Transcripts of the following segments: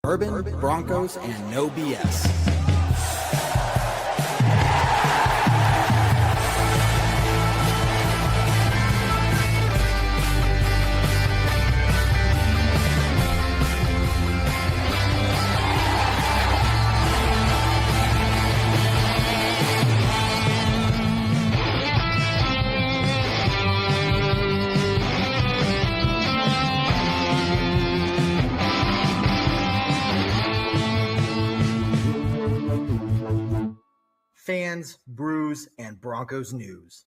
Bourbon, Broncos, and no BS. Fans, brews, and Broncos news.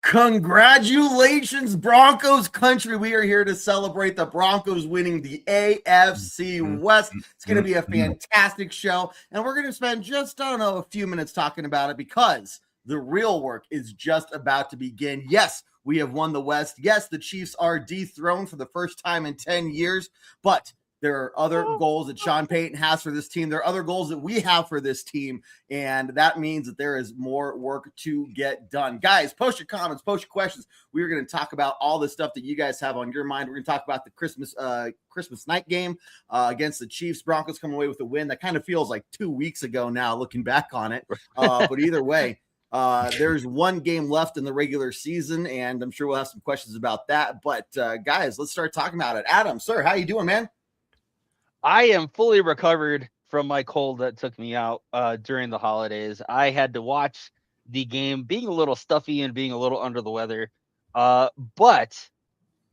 Congratulations, Broncos country. We are here to celebrate the Broncos winning the AFC West. It's going to be a fantastic show, and we're going to spend just, a few minutes talking about it because the real work is just about to begin. Yes, we have won the West. Yes, the Chiefs are dethroned for the first time in 10 years, but there are other goals that Sean Payton has for this team. There are other goals that we have for this team, and that means that there is more work to get done. Guys, post your comments, post your questions. We are going to talk about all the stuff that you guys have on your mind. We're going to talk about the Christmas night game against the Chiefs. Broncos coming away with a win. That kind of feels like 2 weeks ago now, looking back on it. But either way, there's one game left in the regular season, and I'm sure we'll have some questions about that. But guys, let's start talking about it. Adam, sir, how you doing, man? I am fully recovered from my cold that took me out during the holidays. I had to watch the game being a little stuffy and being a little under the weather. But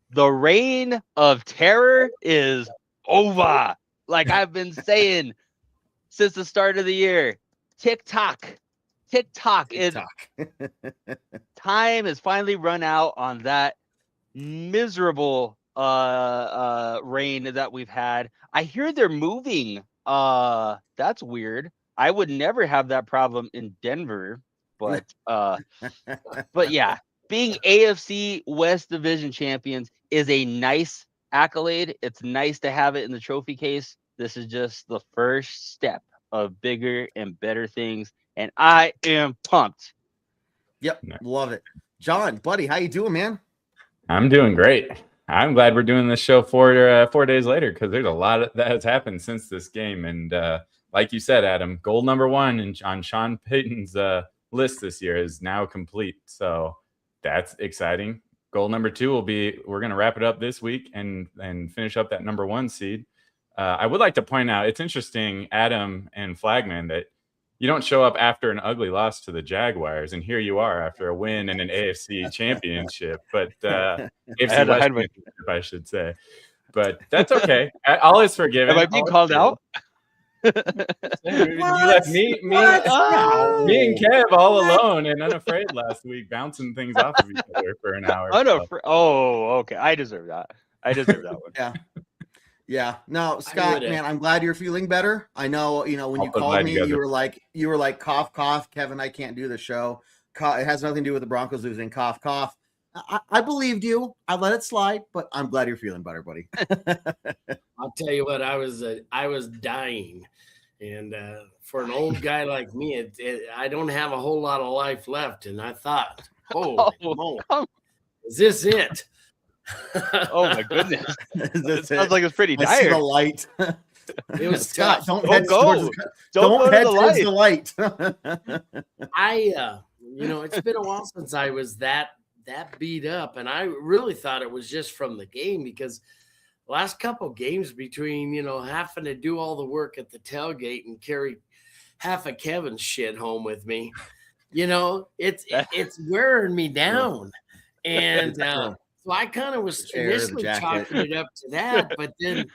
the reign of terror is over. Like I've been saying since the start of the year. TikTok. Time has finally run out on that miserable reign that we've had. I hear they're moving. That's weird. I would never have that problem in Denver, but yeah, being AFC West Division champions is a nice accolade. It's nice to have it in the trophy case. This is just the first step of bigger and better things, and I am pumped. Yep, love it. John, buddy, how you doing, man? I'm doing great. I'm glad we're doing this show 4 days later because there's a lot that has happened since this game. And like you said, Adam, goal number one on Sean Payton's list this year is now complete. So that's exciting. Goal number two we're going to wrap it up this week and finish up that number one seed. I would like to point out, it's interesting, Adam and Flagman, that you don't show up after an ugly loss to the Jaguars, and here you are after a win in an AFC championship, but AFC West, I should say. But that's okay. All is forgiven. Am I being called out? You left me and Kev all alone and unafraid last week, bouncing things off of each other for an hour. Oh, okay. I deserve that. One. Yeah. Yeah. No, Scott, man, I'm glad you're feeling better. I know, when you called me, you were like, cough, cough. Kevin, I can't do the show. It has nothing to do with the Broncos losing. Cough, cough. I believed you. I let it slide, but I'm glad you're feeling better, buddy. I'll tell you what, I was dying. And for an old guy like me, I don't have a whole lot of life left. And I thought, is this it? Oh my goodness! It sounds like it's pretty dire. I see the light. It was Scott. tough. Don't head towards the light. It's been a while since I was that beat up, and I really thought it was just from the game because last couple games between having to do all the work at the tailgate and carry half of Kevin's shit home with me, it's wearing me down, and. So I kind of was initially chalking it up to that, but then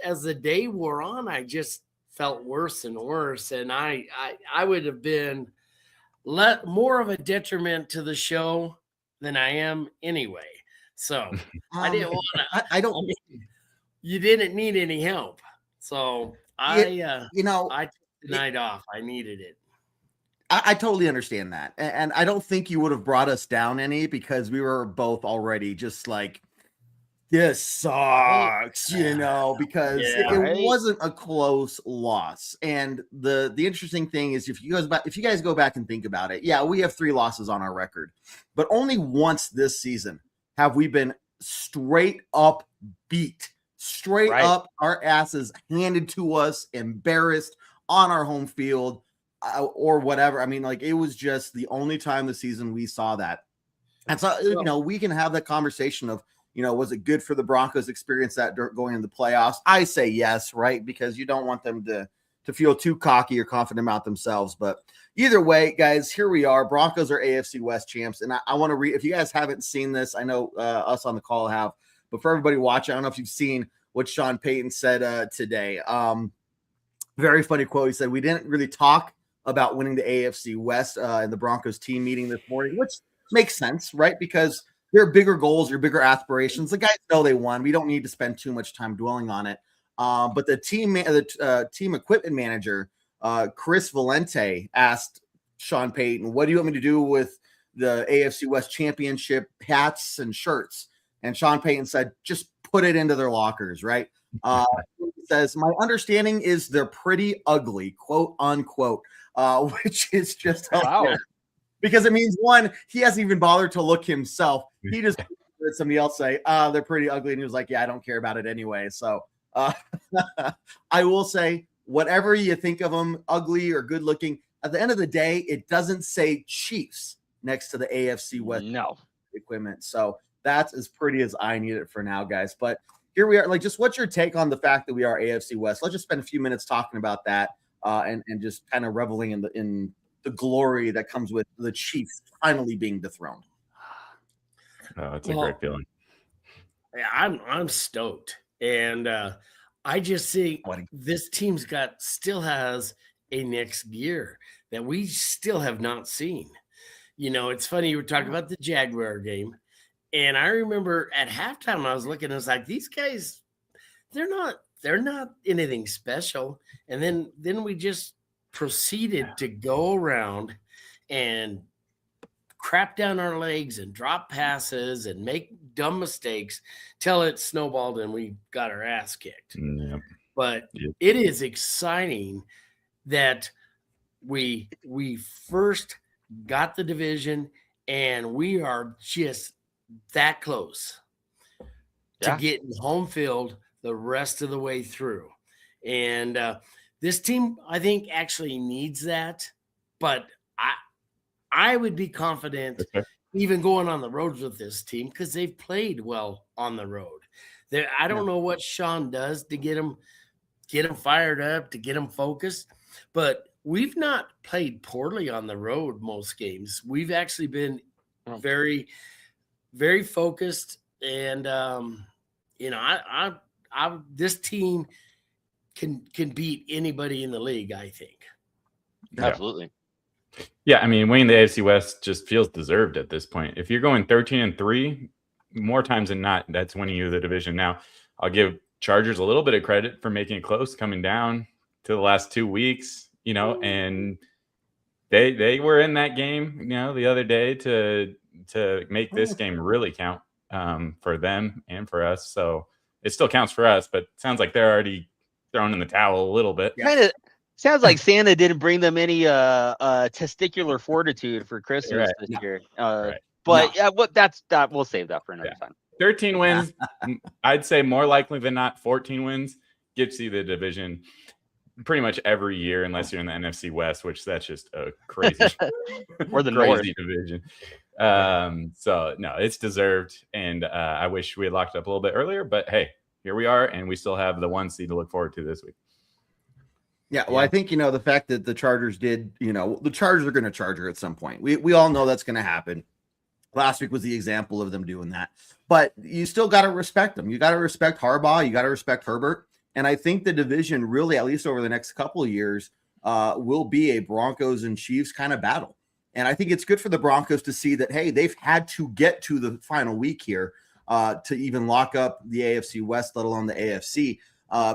as the day wore on, I just felt worse and worse. And I would have been more of a detriment to the show than I am anyway. So I didn't want to, you didn't need any help. So I took the night off. I needed it. I totally understand that. And I don't think you would have brought us down any because we were both already just like, this sucks, because it wasn't a close loss. And the interesting thing is if you guys go back and think about it, yeah, we have 3 losses on our record, but only once this season have we been straight up beat straight up our asses handed to us, embarrassed on our home field or whatever. I mean, like, it was just the only time this season we saw that. And so, you know, we can have that conversation of, you know, was it good for the Broncos experience that going into the playoffs? I say yes, right? Because you don't want them to feel too cocky or confident about themselves. But either way, guys, here we are. Broncos are AFC West champs. And I want to read, if you guys haven't seen this, I know us on the call have, but for everybody watching, I don't know if you've seen what Sean Payton said today. Very funny quote. He said, "We didn't really talk about winning the AFC West in the Broncos team meeting this morning," which makes sense, right? Because there are bigger goals, there are bigger aspirations. The guys know they won. We don't need to spend too much time dwelling on it. But the team equipment manager, Chris Valente, asked Sean Payton, "What do you want me to do with the AFC West championship hats and shirts?" And Sean Payton said, "Just put it into their lockers," right? He says, "My understanding is they're pretty ugly," quote unquote, which is just hilarious. Because it means, one, he hasn't even bothered to look himself. He just heard somebody else say, they're pretty ugly. And he was like, yeah, I don't care about it anyway. So I will say, whatever you think of them, ugly or good looking, at the end of the day, it doesn't say Chiefs next to the AFC West equipment. So that's as pretty as I need it for now, guys. But here we are. Like, just what's your take on the fact that we are AFC West? Let's just spend a few minutes talking about that and just kind of reveling in the glory that comes with the Chiefs finally being dethroned. Oh, it's a great feeling. I'm stoked, and I just think this team's still has a next gear that we still have not seen. You know, it's funny, you were talking about the Jaguar game, and I remember at halftime I was looking, I was like, these guys, they're not anything special, and then we just proceeded to go around and crap down our legs and drop passes and make dumb mistakes till it snowballed and we got our ass kicked. Yep. But it is exciting that we first got the division and we are just that close to getting home field the rest of the way through. And this team, I think, actually needs that, but I would be confident even going on the road with this team because they've played well on the road. I don't know what Sean does to get them fired up, to get them focused, but we've not played poorly on the road most games. We've actually been very, very focused, and you know, this team can beat anybody in the league, I think. Absolutely. Yeah, I mean, winning the AFC West just feels deserved at this point. If you're going 13-3, more times than not, that's winning you the division. Now, I'll give Chargers a little bit of credit for making it close, coming down to the last 2 weeks, you know, and they were in that game, you know, the other day to make this game really count for them and for us. So it still counts for us, but it sounds like they're already thrown in the towel a little bit. Kind of sounds like Santa didn't bring them any testicular fortitude for Christmas this year. But yeah, we'll save that for another time. 13 wins, I'd say more likely than not 14 wins gets you the division pretty much every year, unless you're in the NFC West, which that's just a crazy or the crazy division. So no, it's deserved, and I wish we had locked it up a little bit earlier, but hey, here we are, and we still have the 1 seed to look forward to this week. Yeah, well, I think, you know, the fact that the Chargers did, you know, the Chargers are going to Charger at some point. We all know that's going to happen. Last week was the example of them doing that. But you still got to respect them. You got to respect Harbaugh. You got to respect Herbert. And I think the division really, at least over the next couple of years, will be a Broncos and Chiefs kind of battle. And I think it's good for the Broncos to see that, hey, they've had to get to the final week here to even lock up the AFC West, let alone the AFC.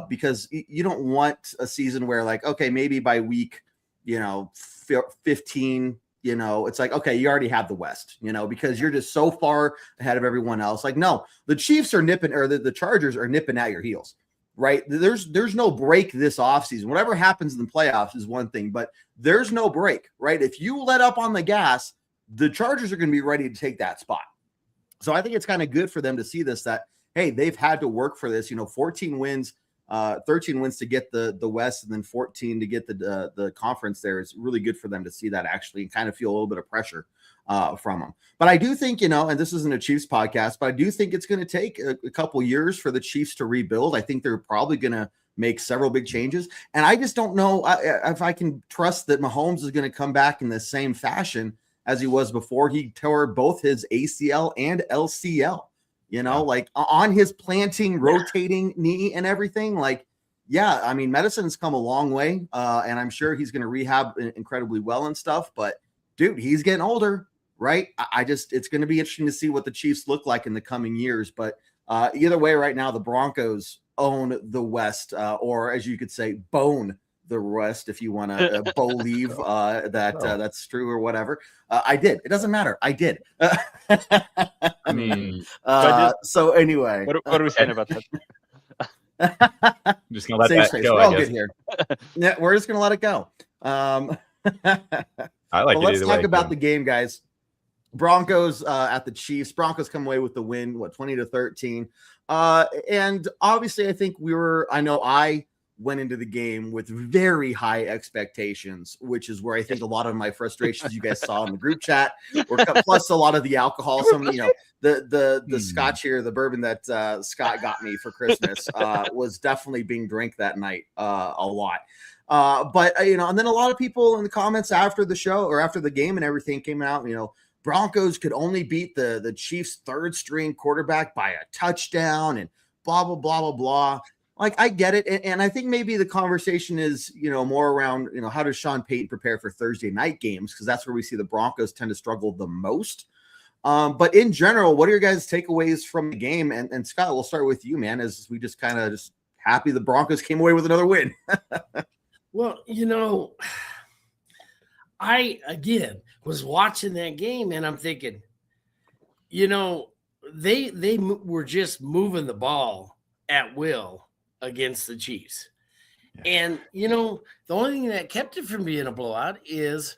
Because you don't want a season where, like, okay, maybe by week, you know, 15, you know, it's like, okay, you already have the West, you know, because you're just so far ahead of everyone else. Like, no, the Chiefs are nipping, or the Chargers are nipping at your heels, right? There's no break this offseason. Whatever happens in the playoffs is one thing, but there's no break, right? If you let up on the gas, the Chargers are going to be ready to take that spot. So I think it's kind of good for them to see this, that, hey, they've had to work for this. 14 wins, 13 wins to get the West, and then 14 to get the conference. There is really good for them to see that actually, and kind of feel a little bit of pressure from them. But I do think, and this isn't a Chiefs podcast, but I do think it's going to take a couple years for the Chiefs to rebuild. I think they're probably going to make several big changes, and I just don't know if I can trust that Mahomes is going to come back in the same fashion as he was before. He tore both his ACL and LCL, like on his planting, rotating knee and everything. Like, yeah, I mean, medicine's come a long way, and I'm sure he's going to rehab incredibly well and stuff. But dude, he's getting older, right? It's going to be interesting to see what the Chiefs look like in the coming years. But either way, right now, the Broncos own the West, or as you could say, bone the West, if you want to believe that that's true or whatever. I did. It doesn't matter. I did. I mean, so anyway, what are we saying about that? I'm just gonna let that go. We're all good here. Yeah, we're just gonna let it go. I like. Let's talk about the game, guys. Broncos at the Chiefs. Broncos come away with the win, 20-13. And obviously, I think I went into the game with very high expectations, which is where I think a lot of my frustrations you guys saw in the group chat were plus a lot of the alcohol, the scotch here, the bourbon that Scott got me for Christmas was definitely being drank that night a lot. But and then a lot of people in the comments after the show or after the game and everything came out, Broncos could only beat the Chiefs' third string quarterback by a touchdown and blah, blah, blah, blah, blah. Like, I get it. And I think maybe the conversation is, more around, how does Sean Payton prepare for Thursday night games? Because that's where we see the Broncos tend to struggle the most. But in general, what are your guys' takeaways from the game? And Scott, we'll start with you, man, as we just kind of just happy the Broncos came away with another win. Well, I, again, was watching that game and I'm thinking, they were just moving the ball at will against the Chiefs. Yeah. And, the only thing that kept it from being a blowout is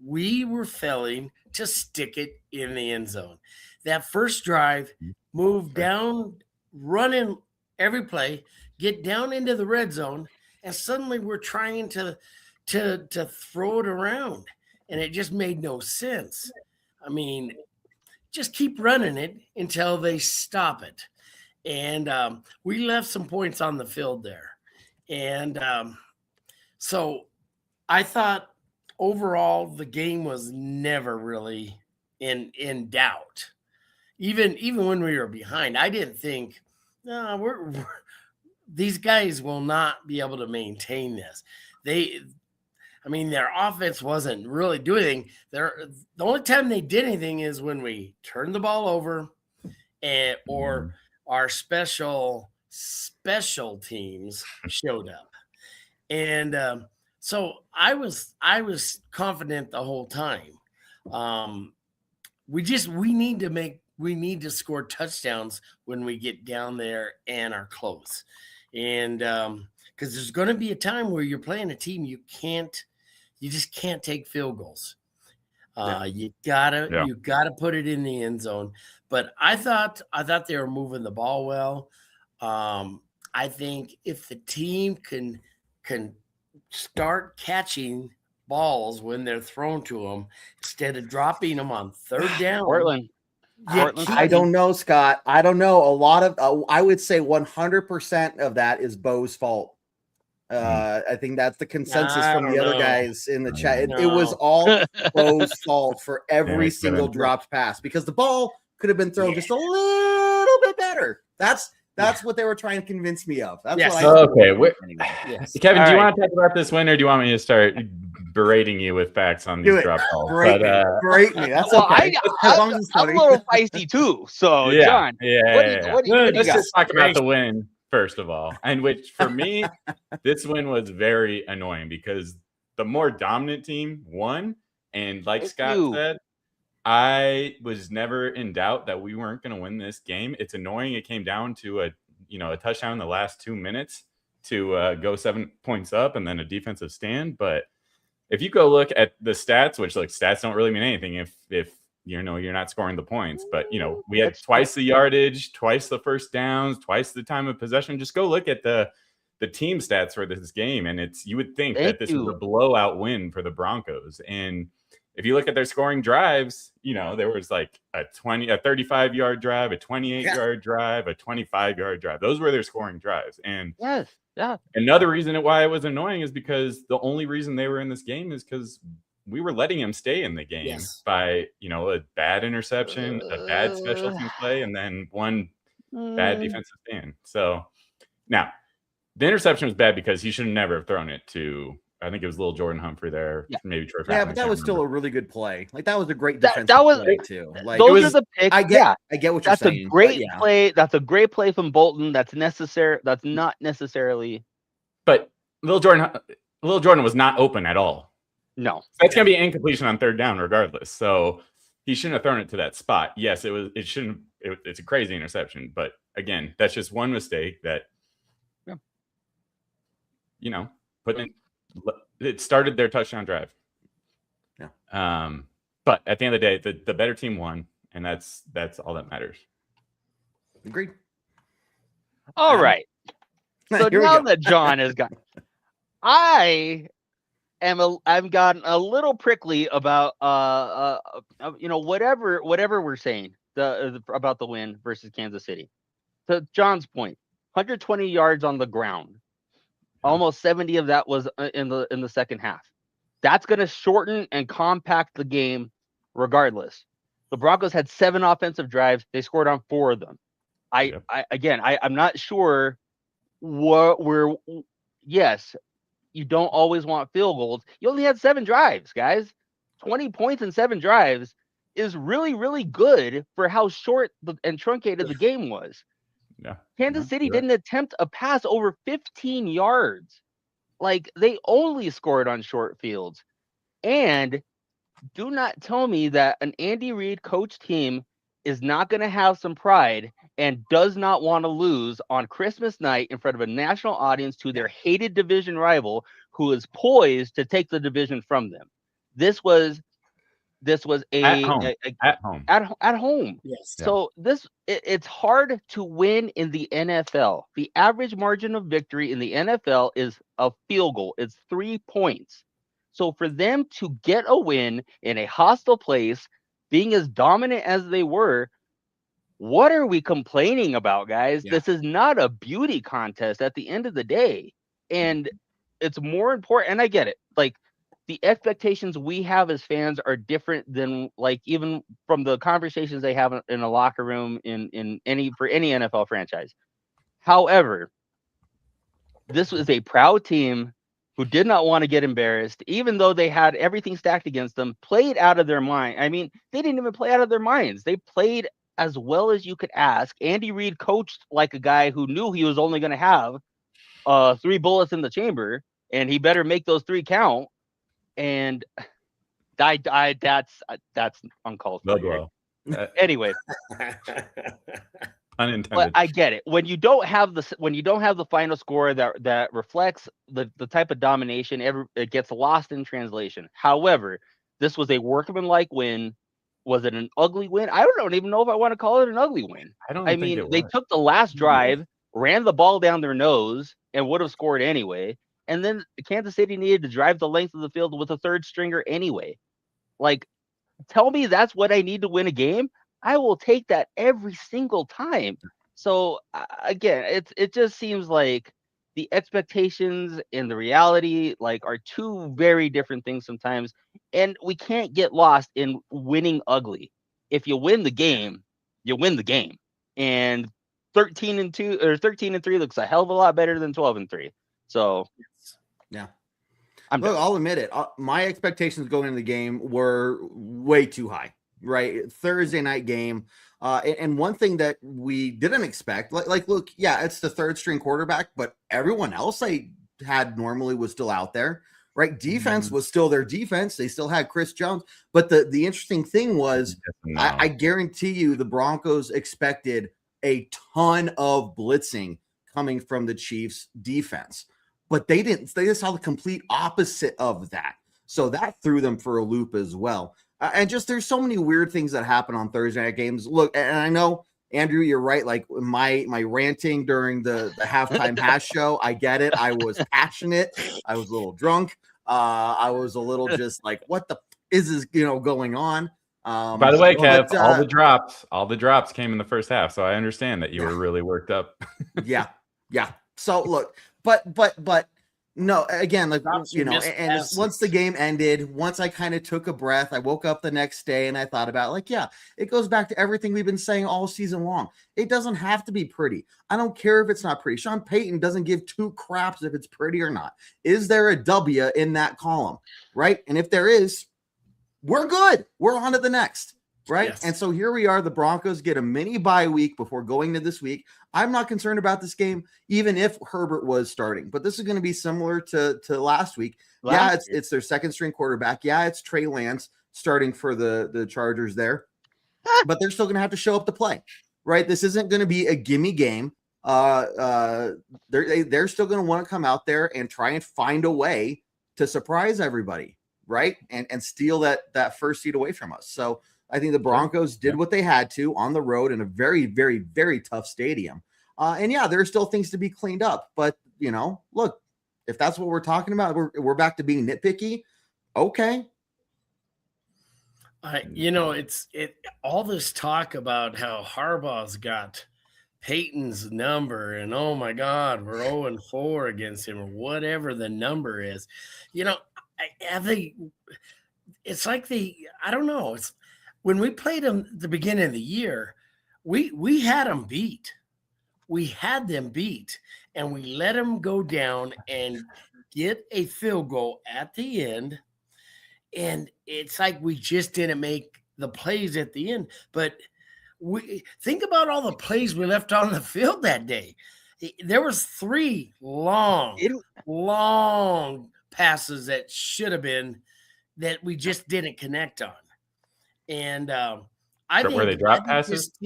we were failing to stick it in the end zone. That first drive, move down, run in every play, get down into the red zone, and suddenly we're trying to throw it around. And it just made no sense. I mean, just keep running it until they stop it. And we left some points on the field there. And so I thought overall the game was never really in doubt. Even when we were behind, I didn't think, no, these guys will not be able to maintain this. Their offense wasn't really doing anything. The only time they did anything is when we turned the ball over or our special teams showed up. And so I was confident the whole time. We need to score touchdowns when we get down there and are close. And because there's going to be a time where you're playing a team you just can't take field goals. You gotta put it in the end zone. But I thought they were moving the ball well. I think if the team can start catching balls when they're thrown to them instead of dropping them on third down. Portland. I don't know, Scott. I don't know. A lot of I would say 100% of that is Bo's fault. I think that's the consensus from the other guys in the chat. It was all Bo's fault for every single dropped pass because the ball could have been thrown just a little bit better. That's what they were trying to convince me of. That's what I okay. Yes. Kevin, do you want to talk about this win, or do you want me to start berating you with facts on these drop balls? Berate me. That's okay. I'm a little feisty too. So, John, what do you let's just talk about the win first of all, and which for me, this win was very annoying because the more dominant team won, and like Scott said, I was never in doubt that we weren't going to win this game. It's annoying. It came down to a touchdown in the last 2 minutes to go 7 points up and then a defensive stand. But if you go look at the stats, which stats don't really mean anything. If you're not scoring the points. But, we had twice the yardage, twice the first downs, twice the time of possession. Just go look at the team stats for this game, and you would think that this was a blowout win for the Broncos. And if you look at their scoring drives, there was like a 35-yard drive, a 28-yard drive, a 25-yard drive. Those were their scoring drives. And yes, yeah. Another reason why it was annoying is because the only reason they were in this game is because we were letting him stay in the game by, a bad interception, a bad special team play, and then one bad defensive stand. So now the interception was bad because he should never have thrown it to, I think it was little Jordan Humphrey there. Yeah. Maybe Troy. Yeah, but that was still a really good play. Like that was a great defensive play too. Like those are the picks. I get what you're saying. That's a great play. That's a great play from Bolton. That's necessary. That's not necessarily. But little Jordan was not open at all. No, that's gonna be an incompletion on third down regardless. So he shouldn't have thrown it to that spot. Yes, it was. It shouldn't. It's a crazy interception. But again, that's just one mistake that. It started their touchdown drive. Yeah. But at the end of the day, the better team won, and that's all that matters. Agreed. All right. So now that John has got, I've gotten a little prickly about whatever we're saying about the win versus Kansas City. To John's point, 120 yards on the ground. Almost 70 of that was in the second half. That's going to shorten and compact the game regardless. The Broncos had 7 offensive drives. They scored on 4 of them. I'm not sure what yes, you don't always want field goals. You only had 7 drives, guys. 20 points in 7 drives is really, really good for how short and truncated the game was. Yeah. Kansas City didn't attempt a pass over 15 yards. Like, they only scored on short fields. And do not tell me that an Andy Reid coach team is not going to have some pride and does not want to lose on Christmas night in front of a national audience to their hated division rival who is poised to take the division from them. This was at home. Yes. So it's hard to win in the NFL. The average margin of victory in the NFL is a field goal. It's 3 points. So for them to get a win in a hostile place, being as dominant as they were, what are we complaining about, guys? Yeah. This is not a beauty contest at the end of the day. And it's more important, and I get it. Like, the expectations we have as fans are different than, like, even from the conversations they have in a locker room for any NFL franchise. However, this was a proud team who did not want to get embarrassed, even though they had everything stacked against them, played out of their mind. I mean, they didn't even play out of their minds. They played as well as you could ask. Andy Reid coached like a guy who knew he was only going to have 3 bullets in the chamber, and he better make those 3 count. And that's uncalled for. Anyway, unintended. But I get it. When you don't have the final score that reflects the type of domination, it gets lost in translation. However, this was a workmanlike win. Was it an ugly win? I don't even know if I want to call it an ugly win. I mean, they took the last drive, ran the ball down their nose, and would have scored anyway. And then Kansas City needed to drive the length of the field with a 3rd stringer anyway. Like, tell me that's what I need to win a game. I will take that every single time. So again, it just seems like the expectations and the reality are 2 very different things sometimes. And we can't get lost in winning ugly. If you win the game, you win the game. And 13-2 or 13-3 looks a hell of a lot better than 12-3. So, yeah. I'll admit it. My expectations going into the game were way too high, right? Thursday night game. And one thing that we didn't expect, look, yeah, it's the 3rd string quarterback, but everyone else I had normally was still out there, right? Defense was still their defense. They still had Chris Jones. But the interesting thing was, I guarantee you the Broncos expected a ton of blitzing coming from the Chiefs defense. But they didn't. They just saw the complete opposite of that. So that threw them for a loop as well. And just there's so many weird things that happen on Thursday night games. Look, and I know, Andrew, you're right. Like my ranting during the halftime hash show, I get it. I was passionate. I was a little drunk. I was a little just like, what the is this, going on? By the way, Kev, all the drops came in the first half, so I understand that you were really worked up. yeah. So look, but no, again, like and once the game ended, once I kind of took a breath, I woke up the next day and I thought about like, yeah, it goes back to everything we've been saying all season long. It doesn't have to be pretty. I don't care if it's not pretty. Sean Payton doesn't give two craps if it's pretty or not. Is there a W in that column, right? And if there is, we're good. We're on to the next, right? Yes. And so here we are. The Broncos get a mini bye week before going to this week. I'm not concerned about this game, even if Herbert was starting. But this is going to be similar to last week. It's their second string quarterback. Yeah, it's Trey Lance starting for the Chargers there. But they're still going to have to show up to play, right? This isn't going to be a gimme game. They're still going to want to come out there and try and find a way to surprise everybody, right? And steal that first seed away from us. So I think the Broncos did what they had to on the road in a very, very, very tough stadium. And yeah, there are still things to be cleaned up. But, look, if that's what we're talking about, we're back to being nitpicky. Okay. It's all this talk about how Harbaugh's got Peyton's number and, oh, my God, we're 0-4 against him or whatever the number is. It's like I don't know. It's when we played them at the beginning of the year, we had them beat. We had them beat, and we let them go down and get a field goal at the end. And it's like we just didn't make the plays at the end. But we think about all the plays we left on the field that day. There was 3 long passes that should have been that we just didn't connect on. And I think were they drop passes?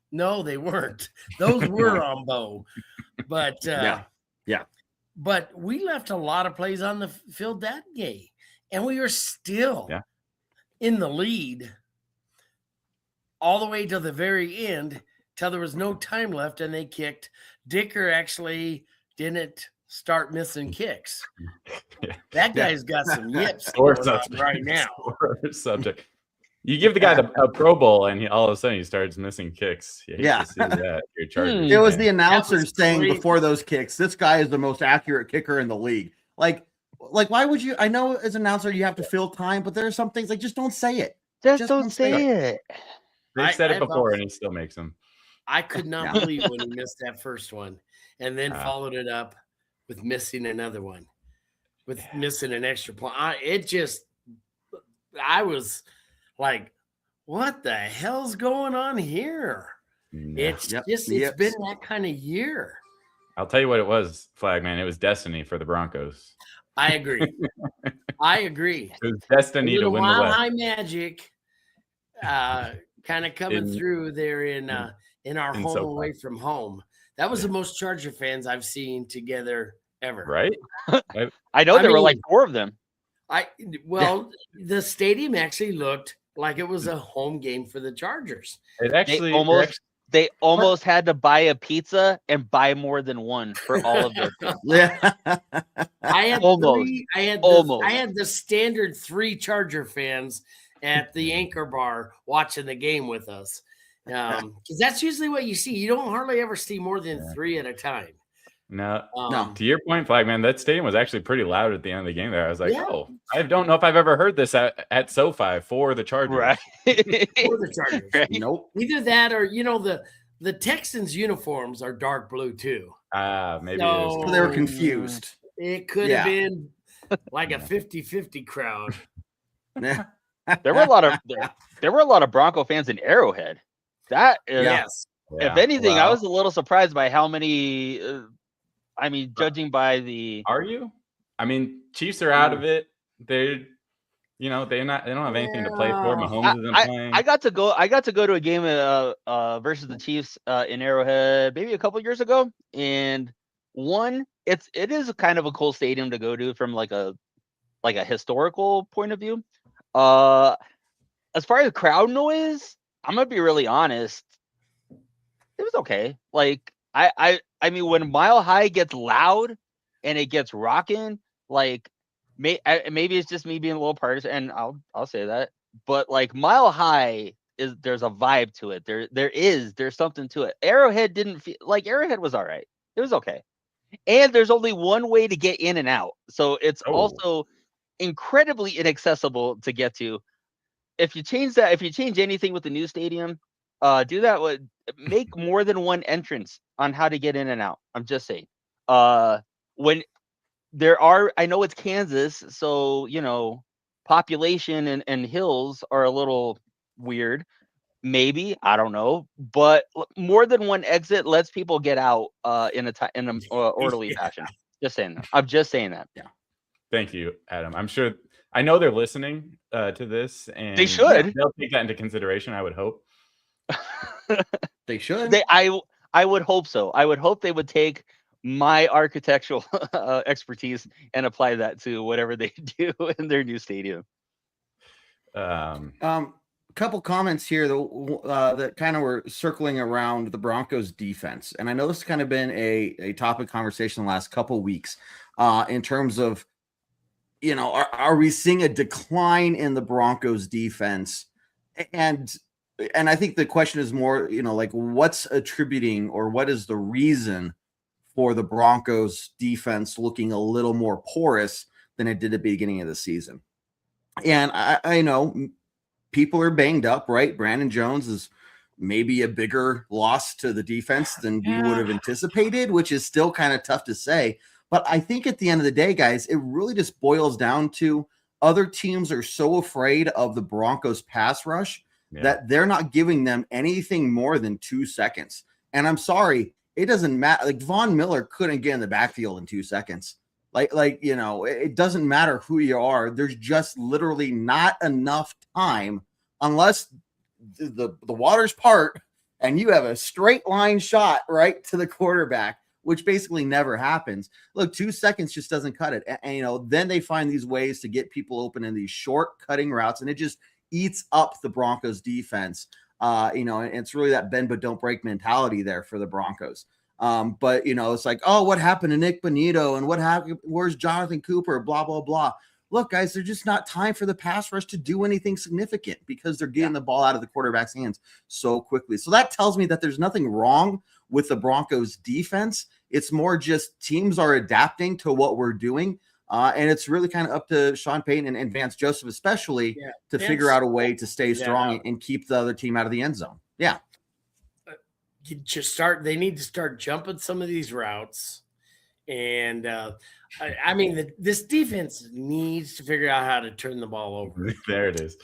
No, they weren't. Those were on Bo. But yeah. But we left a lot of plays on the field that day, and we were still in the lead all the way to the very end till there was no time left, and they kicked. Dicker actually didn't start missing kicks. That guy's got some yips right now. Subject. You give the guy a Pro Bowl, and all of a sudden he starts missing kicks. Yeah. You're Chargers. It was the announcer saying before those kicks, this guy is the most accurate kicker in the league. Like why would you? I know as an announcer you have to fill time, but there are some things like just don't say it. Just don't say it. They've said it before, and he still makes them. I could not believe when he missed that first one, and then followed it up with missing another one, with missing an extra point. I was like, what the hell's going on here? It's been that kind of year. I'll tell you what it was, Flagman. It was destiny for the Broncos. I agree. It was destiny to win the West. High magic kind of coming through there in our home away from home. That was the most Charger fans I've seen together ever. Right? I know there were like 4 of them. The stadium actually looked like it was a home game for the Chargers. They almost had to buy a pizza and buy more than one for all of their fans. Yeah. I had the standard 3 Charger fans at the Anchor Bar watching the game with us. Because that's usually what you see. You don't hardly ever see more than 3 at a time. No. To your point, Flagman, that stadium was actually pretty loud at the end of the game there. I was like, I don't know if I've ever heard this at SoFi for the Chargers. Right. For the Chargers. Right. Nope. Either that or, the Texans uniforms are dark blue too. Maybe so they were confused. It could have been like a 50-50 crowd. Yeah. There were a lot of Bronco fans in Arrowhead. That is, yes. If anything, I was a little surprised by how many. Judging by the. Are you? Chiefs are out of it. They don't have anything to play for. Mahomes isn't playing. I got to go to a game versus the Chiefs in Arrowhead maybe a couple years ago, and it is kind of a cool stadium to go to from like a historical point of view. as far as crowd noise, I'm gonna be really honest. It was okay. Like I mean, when Mile High gets loud and it gets rocking, like maybe it's just me being a little partisan, and I'll say that. But like Mile High there's a vibe to it. There's something to it. Arrowhead didn't feel like Arrowhead was all right. It was okay. And there's only one way to get in and out. So it's also incredibly inaccessible to get to. If you change anything with the new stadium, do that with make more than one entrance on how to get in and out. I'm just saying. When I know it's Kansas, so population and hills are a little weird. Maybe, I don't know, but more than one exit lets people get out in an orderly fashion. Just saying that. I'm just saying that. Yeah. Thank you, Adam. I know they're listening to this, and they should. They'll take that into consideration. I would hope. They should. I would hope so. I would hope they would take my architectural expertise and apply that to whatever they do in their new stadium. Couple comments here that kind of were circling around the Broncos defense. And I know this has kind of been a topic conversation the last couple weeks in terms of, are we seeing a decline in the Broncos defense? And I think the question is more, like what's attributing or what is the reason for the Broncos defense looking a little more porous than it did at the beginning of the season? And I know people are banged up, right? Brandon Jones is maybe a bigger loss to the defense than we would have anticipated, which is still kind of tough to say. But I think at the end of the day, guys, it really just boils down to other teams are so afraid of the Broncos pass rush that they're not giving them anything more than 2 seconds. And I'm sorry, it doesn't matter. Like Von Miller couldn't get in the backfield in 2 seconds. It doesn't matter who you are. There's just literally not enough time unless the waters part and you have a straight line shot right to the quarterback, which basically never happens. Look, 2 seconds just doesn't cut it. And then they find these ways to get people open in these short cutting routes, and it just eats up the Broncos defense. And it's really that bend but don't break mentality there for the Broncos. But it's like, oh, what happened to Nick Bonito and what happened? Where's Jonathan Cooper? Blah, blah, blah. Look, guys, there's just not time for the pass rush to do anything significant because they're getting the ball out of the quarterback's hands so quickly. So that tells me that there's nothing wrong with the Broncos defense. It's more just teams are adapting to what we're doing. And it's really kind of up to Sean Payton and Vance Joseph, especially to figure out a way to stay strong and keep the other team out of the end zone. Yeah. They need to start jumping some of these routes. And this defense needs to figure out how to turn the ball over. There it is.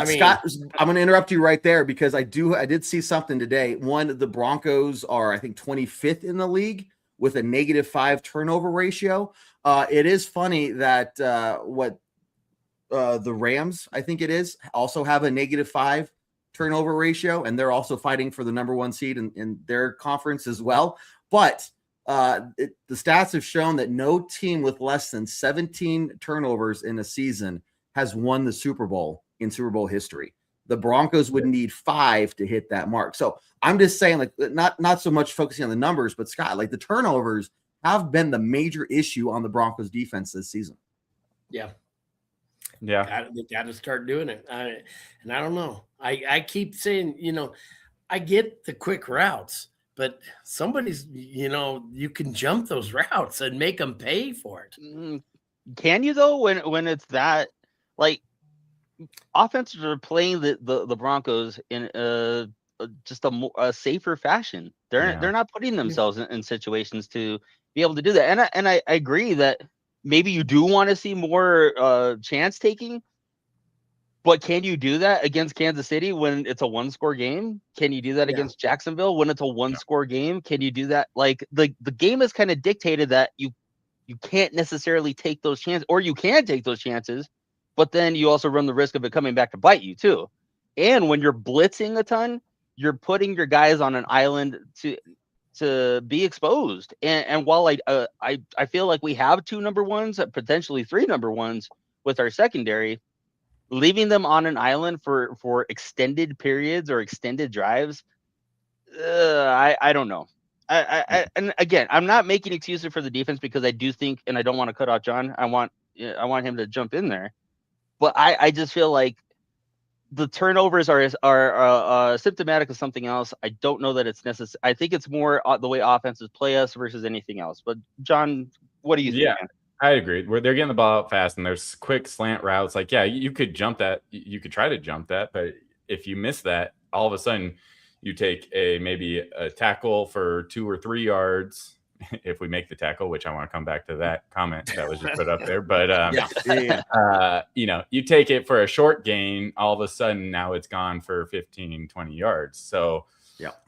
Scott, I'm going to interrupt you right there because I did see something today. One, the Broncos are, I think, 25th in the league with a -5 turnover ratio. It is funny that the Rams, I think it is, also have a -5 turnover ratio, and they're also fighting for the number 1 seed in their conference as well. But the stats have shown that no team with less than 17 turnovers in a season has won the Super Bowl in Super Bowl history. The Broncos would need 5 to hit that mark. So I'm just saying, like, not so much focusing on the numbers, but Scott, like the turnovers have been the major issue on the Broncos defense this season. Yeah. Yeah. They got to start doing it. I don't know. I keep saying, I get the quick routes, but somebody's, you can jump those routes and make them pay for it. Can you though, when it's that, like, offenses are playing the Broncos in just a safer fashion. They're not putting themselves in situations to be able to do that. And I agree that maybe you do want to see more chance taking, but can you do that against Kansas City when it's a 1-score game? Can you do that against Jacksonville when it's a 1-score game? Can you do that? Like the game is kind of dictated that you can't necessarily take those chances, or you can take those chances, but then you also run the risk of it coming back to bite you too. And when you're blitzing a ton, you're putting your guys on an island to be exposed. And while I feel like we have 2 number ones, potentially 3 number ones with our secondary, leaving them on an island for extended periods or extended drives, I don't know. And again, I'm not making excuses for the defense because I do think, and I don't want to cut off John. I want him to jump in there, but I just feel like the turnovers are symptomatic of something else. I don't know that it's necessary. I think it's more the way offenses play us versus anything else. But John, what do you think? Man? I agree. Where they're getting the ball out fast and there's quick slant routes. Like, yeah, you could jump that. You could try to jump that, but if you miss that, all of a sudden you take maybe a tackle for 2 or 3 yards. If we make the tackle, which I want to come back to that comment that was just put up there, but you take it for a short gain, all of a sudden now it's gone for 15, 20 yards. So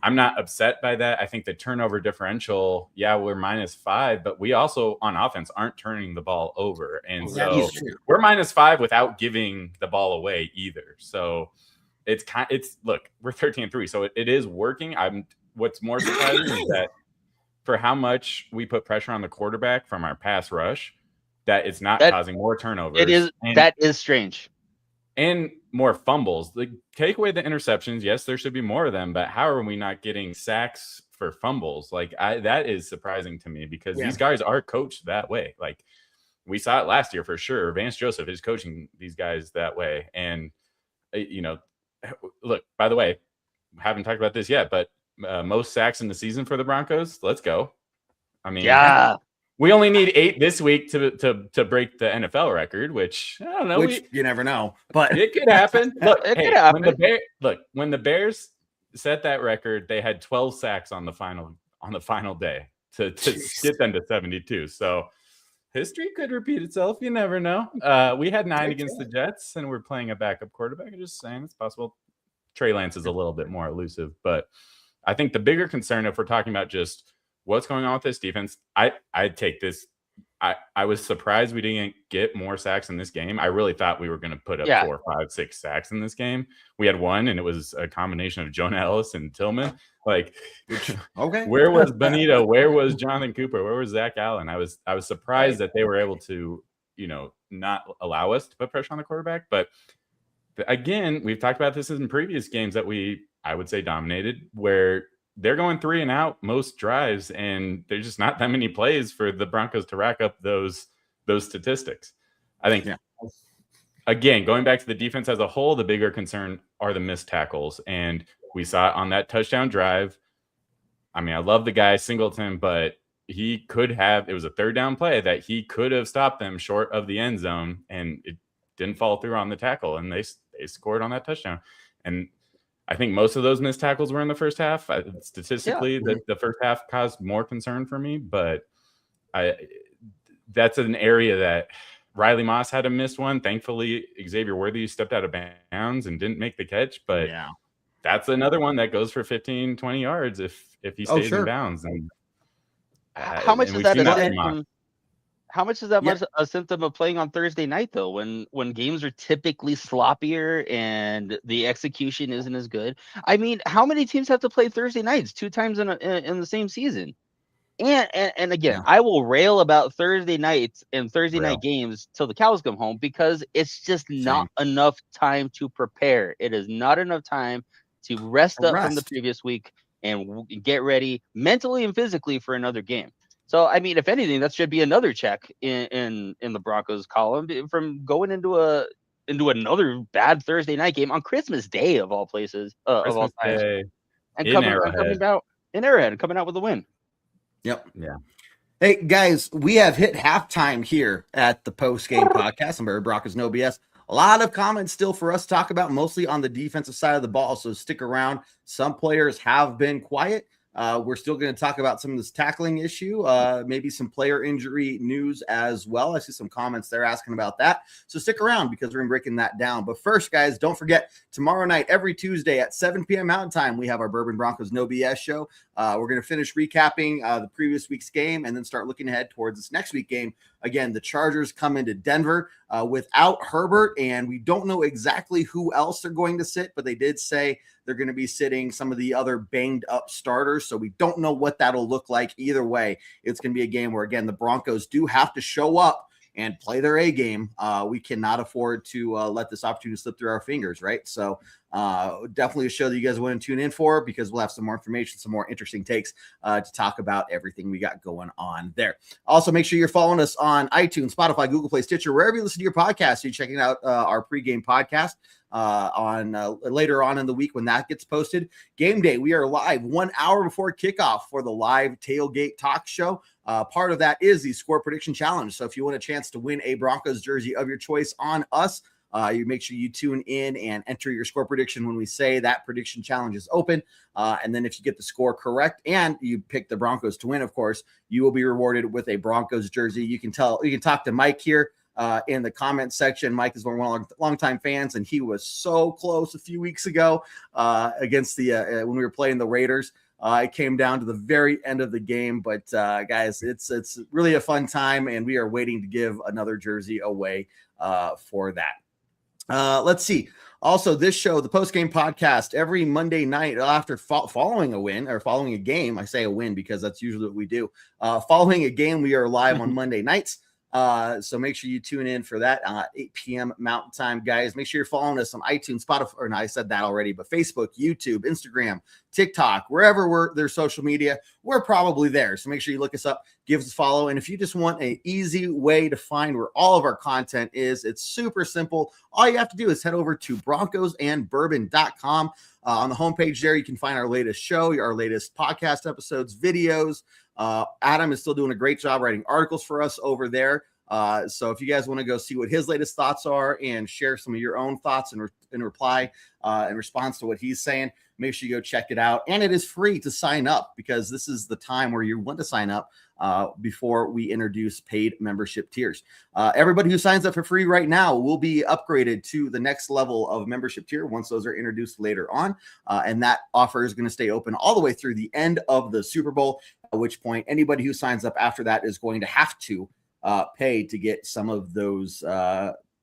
I'm not upset by that. I think the turnover differential, we're -5, but we also on offense aren't turning the ball over. And so we're -5 without giving the ball away either. So look, we're 13-3. So it is working. What's more surprising is that for how much we put pressure on the quarterback from our pass rush, that it's not causing more turnovers. That is strange. And more fumbles. Like, take away the interceptions. Yes, there should be more of them, but how are we not getting sacks for fumbles? Like, that is surprising to me because these guys are coached that way. Like, we saw it last year for sure. Vance Joseph is coaching these guys that way. And, look, by the way, haven't talked about this yet, but most sacks in the season for the Broncos. Let's go. I mean, we only need 8 this week to break the NFL record, which I don't know. You never know, but it could happen. Look, it could happen. When the Bears set that record, they had 12 sacks on the final day to get them to 72. So history could repeat itself. You never know. We had 9 against the Jets, and we're playing a backup quarterback. I'm just saying it's possible. Trey Lance is a little bit more elusive, but I think the bigger concern, if we're talking about just what's going on with this defense, I'd take this. I was surprised we didn't get more sacks in this game. I really thought we were going to put up 4, 5, 6 sacks in this game. We had 1, and it was a combination of Jonah Ellis and Tillman. Like, where was Bonito? Where was Jonathan Cooper? Where was Zach Allen? I was surprised that they were able to, not allow us to put pressure on the quarterback. But again, we've talked about this in previous games that I would say dominated, where they're going 3 and out most drives, and there's just not that many plays for the Broncos to rack up those statistics. I think, again, going back to the defense as a whole, the bigger concern are the missed tackles, and we saw it on that touchdown drive. I mean, I love the guy Singleton, but he could have. It was a 3rd down play that he could have stopped them short of the end zone, and it didn't fall through on the tackle, and they scored on that touchdown. And I think most of those missed tackles were in the first half. Statistically, the first half caused more concern for me, but that's an area that Riley Moss had a missed one. Thankfully, Xavier Worthy stepped out of bounds and didn't make the catch, but that's another one that goes for 15, 20 yards if he stays in bounds. And how much is that a symptom of playing on Thursday night, though, when games are typically sloppier and the execution isn't as good? I mean, how many teams have to play Thursday nights 2 times in the same season? And again, I will rail about Thursday nights and Thursday night games till the cows come home because it's just not enough time to prepare. It is not enough time to rest up from the previous week and get ready mentally and physically for another game. So, I mean, if anything, that should be another check in the Broncos column from going into another bad Thursday night game on Christmas Day of all places, of all times, and coming out with a win. Yep. Yeah. Hey guys, we have hit halftime here at the post game podcast on Broncos No BS. A lot of comments still for us to talk about, mostly on the defensive side of the ball. So stick around. Some players have been quiet. We're still going to talk about some of this tackling issue, maybe some player injury news as well. I see some comments there asking about that. So stick around because we're going to be breaking that down. But first, guys, don't forget, tomorrow night, every Tuesday at 7 p.m. Mountain Time, we have our Bourbon Broncos No BS show. We're going to finish recapping the previous week's game and then start looking ahead towards this next week game. Again, the Chargers come into Denver without Herbert, and we don't know exactly who else they're going to sit, but they did say they're going to be sitting some of the other banged up starters. So we don't know what that'll look like. Either way, it's going to be a game where, again, the Broncos do have to show up and play their A game, we cannot afford to let this opportunity slip through our fingers, right? So definitely a show that you guys want to tune in for, because we'll have some more information, some more interesting takes to talk about everything we got going on there. Also, make sure you're following us on iTunes, Spotify, Google Play, Stitcher, wherever you listen to your podcast. You're checking out our pregame podcast on later on in the week when that gets posted. Game day, we are live 1 hour before kickoff for the live tailgate talk show. Part of that is the score prediction challenge. So if you want a chance to win a Broncos jersey of your choice on us, you make sure you tune in and enter your score prediction when we say that prediction challenge is open. And then if you get the score correct and you pick the Broncos to win, of course, you will be rewarded with a Broncos jersey. You can talk to Mike here in the comment section. Mike is one of our longtime fans, and he was so close a few weeks ago against the when we were playing the Raiders. It came down to the very end of the game, but guys, it's really a fun time, and we are waiting to give another jersey away for that. Let's see. Also, this show, the post-game podcast, every Monday night after following a win or following a game. I say a win because that's usually what we do. Following a game, we are live on Monday nights. So make sure you tune in for that 8 p.m. Mountain Time, guys. Make sure you're following us on iTunes, Spotify, or no, I said that already, but Facebook, YouTube, Instagram, TikTok, wherever there's social media, we're probably there. So make sure you look us up, give us a follow. And if you just want an easy way to find where all of our content is, it's super simple. All you have to do is head over to broncosandbourbon.com. On the homepage there, you can find our latest show, our latest podcast episodes, videos. Adam is still doing a great job writing articles for us over there. So if you guys want to go see what his latest thoughts are and share some of your own thoughts in reply in response to what he's saying, make sure you go check it out. And it is free to sign up, because this is the time where you want to sign up before we introduce paid membership tiers. Everybody who signs up for free right now will be upgraded to the next level of membership tier once those are introduced later on. And that offer is going to stay open all the way through the end of the Super Bowl, at which point anybody who signs up after that is going to have to pay to get some of those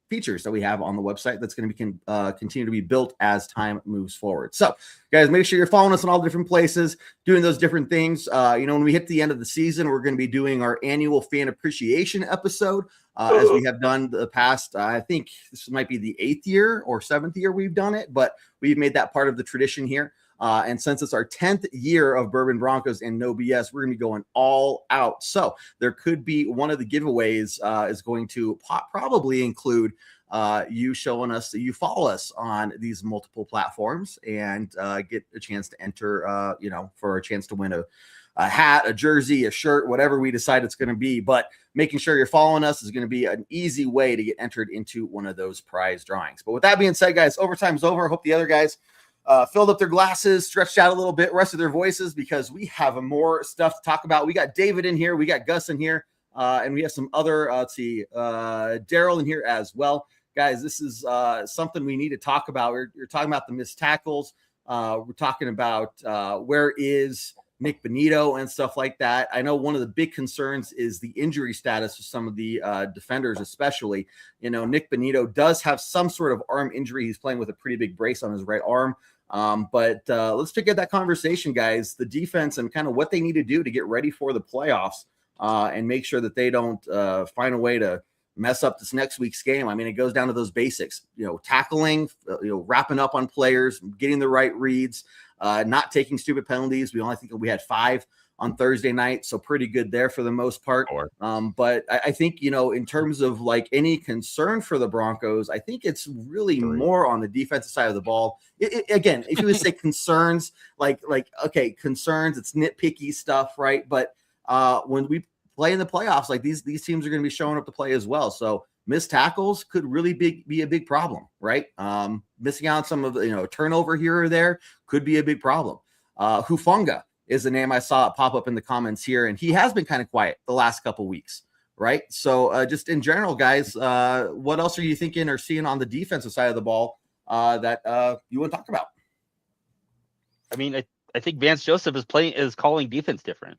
features that we have on the website that's going to be continue to be built as time moves forward. So guys, make sure you're following us on all the different places, doing those different things. When we hit the end of the season, we're going to be doing our annual fan appreciation episode, as we have done the past. I think this might be the 8th year or 7th year we've done it, but we've made that part of the tradition here. And since it's our 10th year of Bourbon Broncos and No BS, we're going to be going all out. So there could be one of the giveaways is going to probably include you showing us that you follow us on these multiple platforms and get a chance to enter, for a chance to win a hat, a jersey, a shirt, whatever we decide it's going to be. But making sure you're following us is going to be an easy way to get entered into one of those prize drawings. But with that being said, guys, overtime's over. I hope the other guys filled up their glasses, stretched out a little bit, rested their voices, because we have more stuff to talk about. We got David in here, we got Gus in here, and we have some other, Daryl in here as well. Guys, this is something we need to talk about. We're talking about the missed tackles. We're talking about where is Nick Bonitto and stuff like that. I know one of the big concerns is the injury status of some of the defenders, especially. Nick Bonitto does have some sort of arm injury. He's playing with a pretty big brace on his right arm. But let's get that conversation, guys. The defense and kind of what they need to do to get ready for the playoffs and make sure that they don't find a way to mess up this next week's game. I mean, it goes down to those basics, tackling, wrapping up on players, getting the right reads, not taking stupid penalties. We only think we had 5 on Thursday night, so pretty good there for the most part. But I think, in terms of like any concern for the Broncos, I think it's really more on the defensive side of the ball. Again, if you would say concerns, okay, concerns, it's nitpicky stuff, right? But when we play in the playoffs, like these teams are going to be showing up to play as well. So missed tackles could really be a big problem, right? Missing out on some of the turnover here or there could be a big problem. Hufanga is the name I saw pop up in the comments here, and he has been kind of quiet the last couple weeks, right? So just in general, guys, what else are you thinking or seeing on the defensive side of the ball that you want to talk about? I mean, I think Vance Joseph is calling defense different.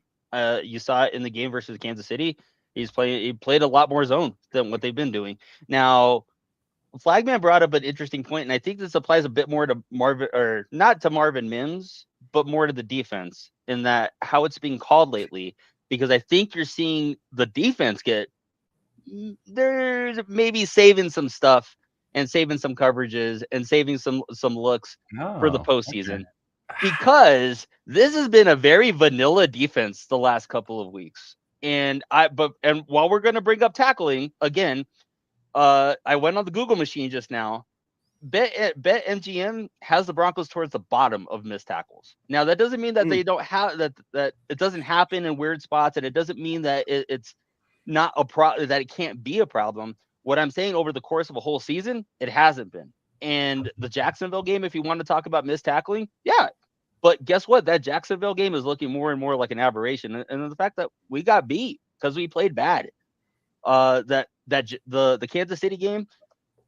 You saw it in the game versus Kansas City. He played a lot more zone than what they've been doing. Now, Flagman brought up an interesting point, and I think this applies a bit more to Marvin, or not to Marvin Mims, but more to the defense in that how it's being called lately, because I think you're seeing the defense get there's maybe saving some stuff and saving some coverages and saving some looks for the postseason. Okay. Because this has been a very vanilla defense the last couple of weeks. And while we're going to bring up tackling again, I went on the Google machine just now. BetMGM has the Broncos towards the bottom of missed tackles. Now that doesn't mean that they don't have that it doesn't happen in weird spots, and it doesn't mean that it's not a problem, that it can't be a problem. What I'm saying, over the course of a whole season, it hasn't been. And the Jacksonville game, if you want to talk about missed tackling, yeah. But guess what? That Jacksonville game is looking more and more like an aberration. And the fact that we got beat because we played bad. The Kansas City game,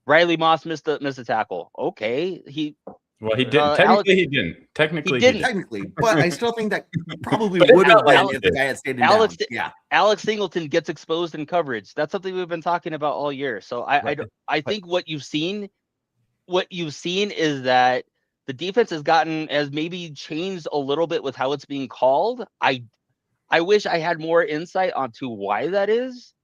Riley Moss missed a tackle. Okay. He didn't. Technically, he didn't. Technically, but I still think that probably would have been if the guy had stayed down. Yeah. Alex Singleton gets exposed in coverage. That's something we've been talking about all year. So I think what you've seen is that the defense has maybe changed a little bit with how it's being called. I wish I had more insight onto why that is,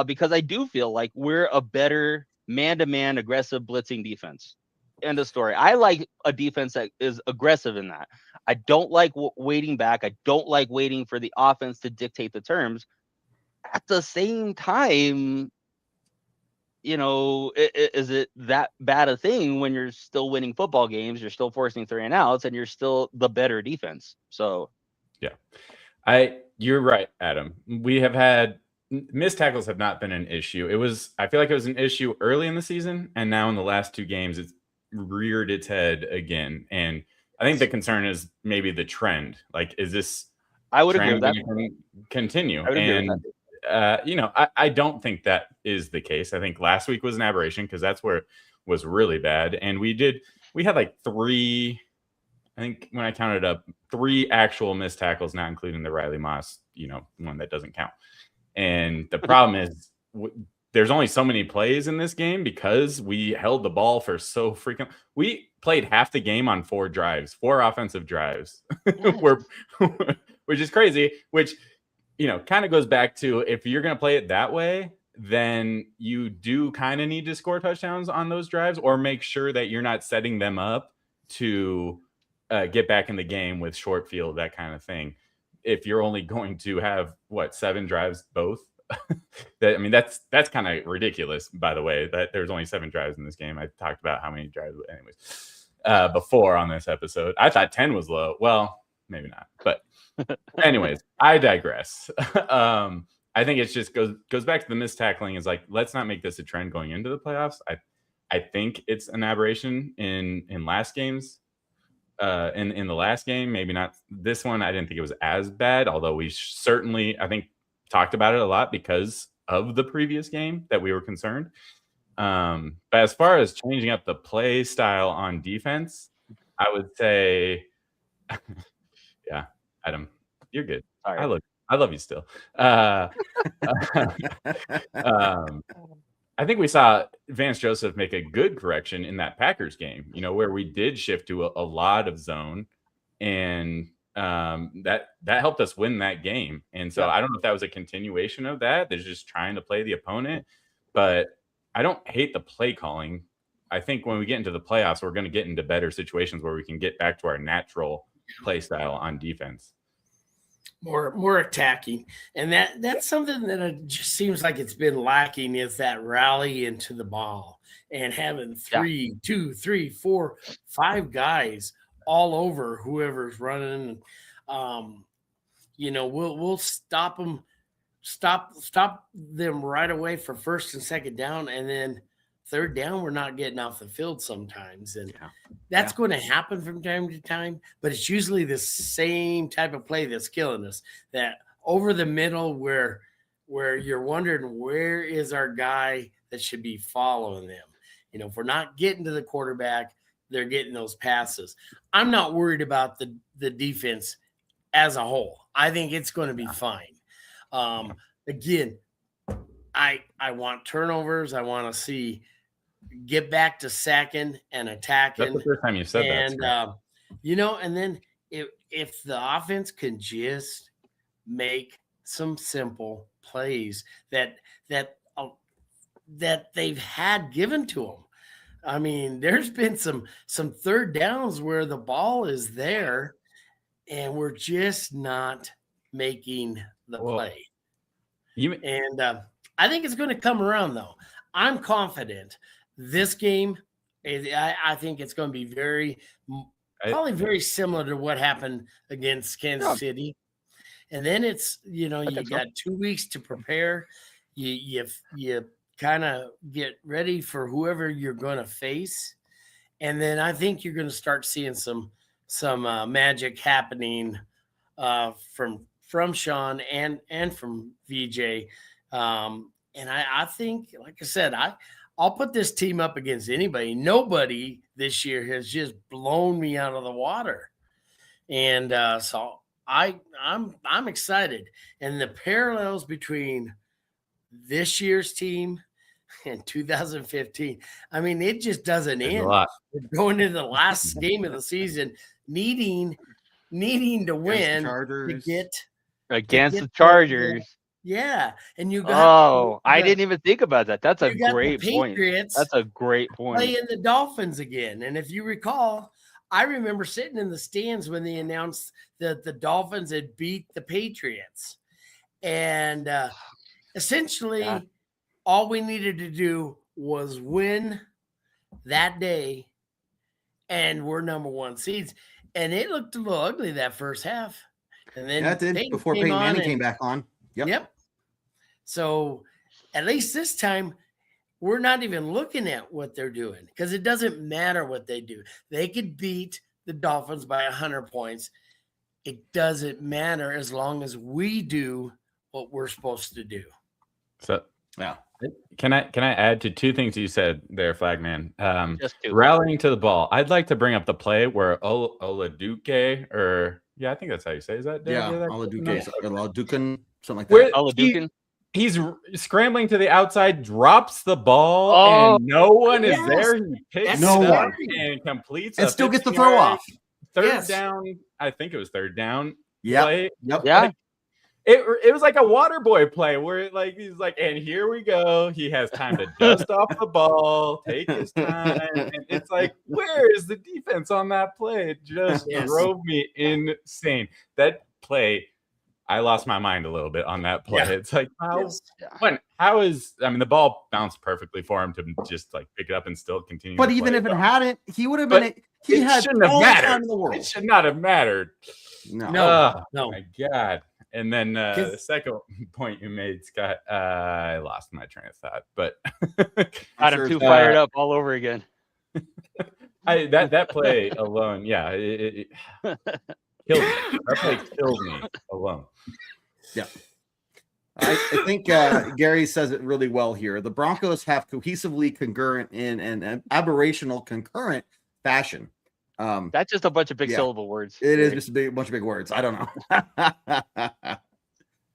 because I do feel like we're a better man-to-man aggressive blitzing defense. End of story. I like a defense that is aggressive in that. I don't like waiting back. I don't like waiting for the offense to dictate the terms. At the same time, is it that bad a thing when you're still winning football games, you're still forcing 3-and-outs, and you're still the better defense? So, yeah, you're right, Adam. We have had missed tackles have not been an issue. I feel like it was an issue early in the season, and now in the last 2 games, it's reared its head again. And I think the concern is maybe the trend. Like, is this? I would agree with that. Continue. I would agree with that. I don't think that is the case. I think last week was an aberration because that's where it was really bad. And we had like 3, I think when I counted up, 3 actual missed tackles, not including the Riley Moss, one that doesn't count. And the problem is there's only so many plays in this game because we held the ball for so freaking. We played half the game on 4 offensive drives, which is crazy, which, kind of goes back to, if you're going to play it that way, then you do kind of need to score touchdowns on those drives, or make sure that you're not setting them up to get back in the game with short field, that kind of thing. If you're only going to have 7 drives both, that's kind of ridiculous, by the way, that there's only 7 drives in this game. I talked about how many drives anyways before on this episode. I thought 10 was low. Well, maybe not, but anyways, I digress. I think it just goes back to the missed tackling. Is like, let's not make this a trend going into the playoffs. I think it's an aberration in last games. In the last game, maybe not this one. I didn't think it was as bad, although we certainly, I think, talked about it a lot because of the previous game that we were concerned. But as far as changing up the play style on defense, I would say, yeah, Adam, you're good. Sorry. I love you still. I think we saw Vance Joseph make a good correction in that Packers game, where we did shift to a lot of zone, and that helped us win that game. And so I don't know if that was a continuation of that. They're just trying to play the opponent, but I don't hate the play calling. I think when we get into the playoffs, we're going to get into better situations where we can get back to our natural play style on defense. More attacking, and that's something that it just seems like it's been lacking, is that rally into the ball and having 3, 2, 3, 4, 5 guys all over whoever's running. We'll stop them right away for first and second down, and then third down we're not getting off the field sometimes, and that's going to happen from time to time, but it's usually the same type of play that's killing us, that over the middle where you're wondering, where is our guy that should be following them? If we're not getting to the quarterback, they're getting those passes. I'm not worried about the defense as a whole. I think it's going to be fine. Again, I want turnovers. I want to see get back to sacking and attacking. That's the first time you've said that. And then if the offense can just make some simple plays that that they've had given to them. I mean, there's been some third downs where the ball is there and we're just not making the play. And I think it's going to come around, though. I'm confident this game, I think it's going to be probably very similar to what happened against Kansas City. And then it's, you got 2 weeks to prepare. You kind of get ready for whoever you're going to face. And then I think you're going to start seeing some magic happening from Sean and from VJ. And I think, like I said, I'll put this team up against anybody. Nobody this year has just blown me out of the water. And so I'm excited. And the parallels between this year's team and 2015, I mean, it just doesn't end. We're going into the last game of the season, needing to win to get against the Chargers. Yeah, and you got. I didn't even think about that. That's a great point. That's a great point. Playing the Dolphins again, and if you recall, I remember sitting in the stands when they announced that the Dolphins had beat the Patriots, and essentially, all we needed to do was win that day, and we're number one seeds. And it looked a little ugly that first half, and then it did before Peyton Manning came back on. Yep. So at least this time, we're not even looking at what they're doing because it doesn't matter what they do. They could beat the Dolphins by 100 points. It doesn't matter as long as we do what we're supposed to do. So, can I add to two things you said there, Flagman? Rallying to the ball. I'd like to bring up the play where Oladuke, or I think that's how you say. Is that Oladuke, something like that. He's scrambling to the outside, drops the ball, and no one is there. He picks it up and completes and still gets the throw off. Third down. I think it was third down. Yep. Yeah. It was like a water boy play where he's like, and here we go. He has time to dust off the ball, take his time. And it's like, where is the defense on that play? It just drove me insane. That play, I lost my mind a little bit on that play. It's like, how is the ball bounced perfectly for him to just pick it up and still continue. But even if it hadn't, he would have been. He had all the time in the world. It should not have mattered. No. My God. And then the second point you made, Scott, I lost my train of thought, but got him too fired up all over again. That play alone, it killed me. That play killed me alone. Yeah. I think Gary says it really well here. The Broncos have cohesively concurrent in an aberrational concurrent fashion. That's just a bunch of big syllable words. It is just a bunch of big words. I don't know.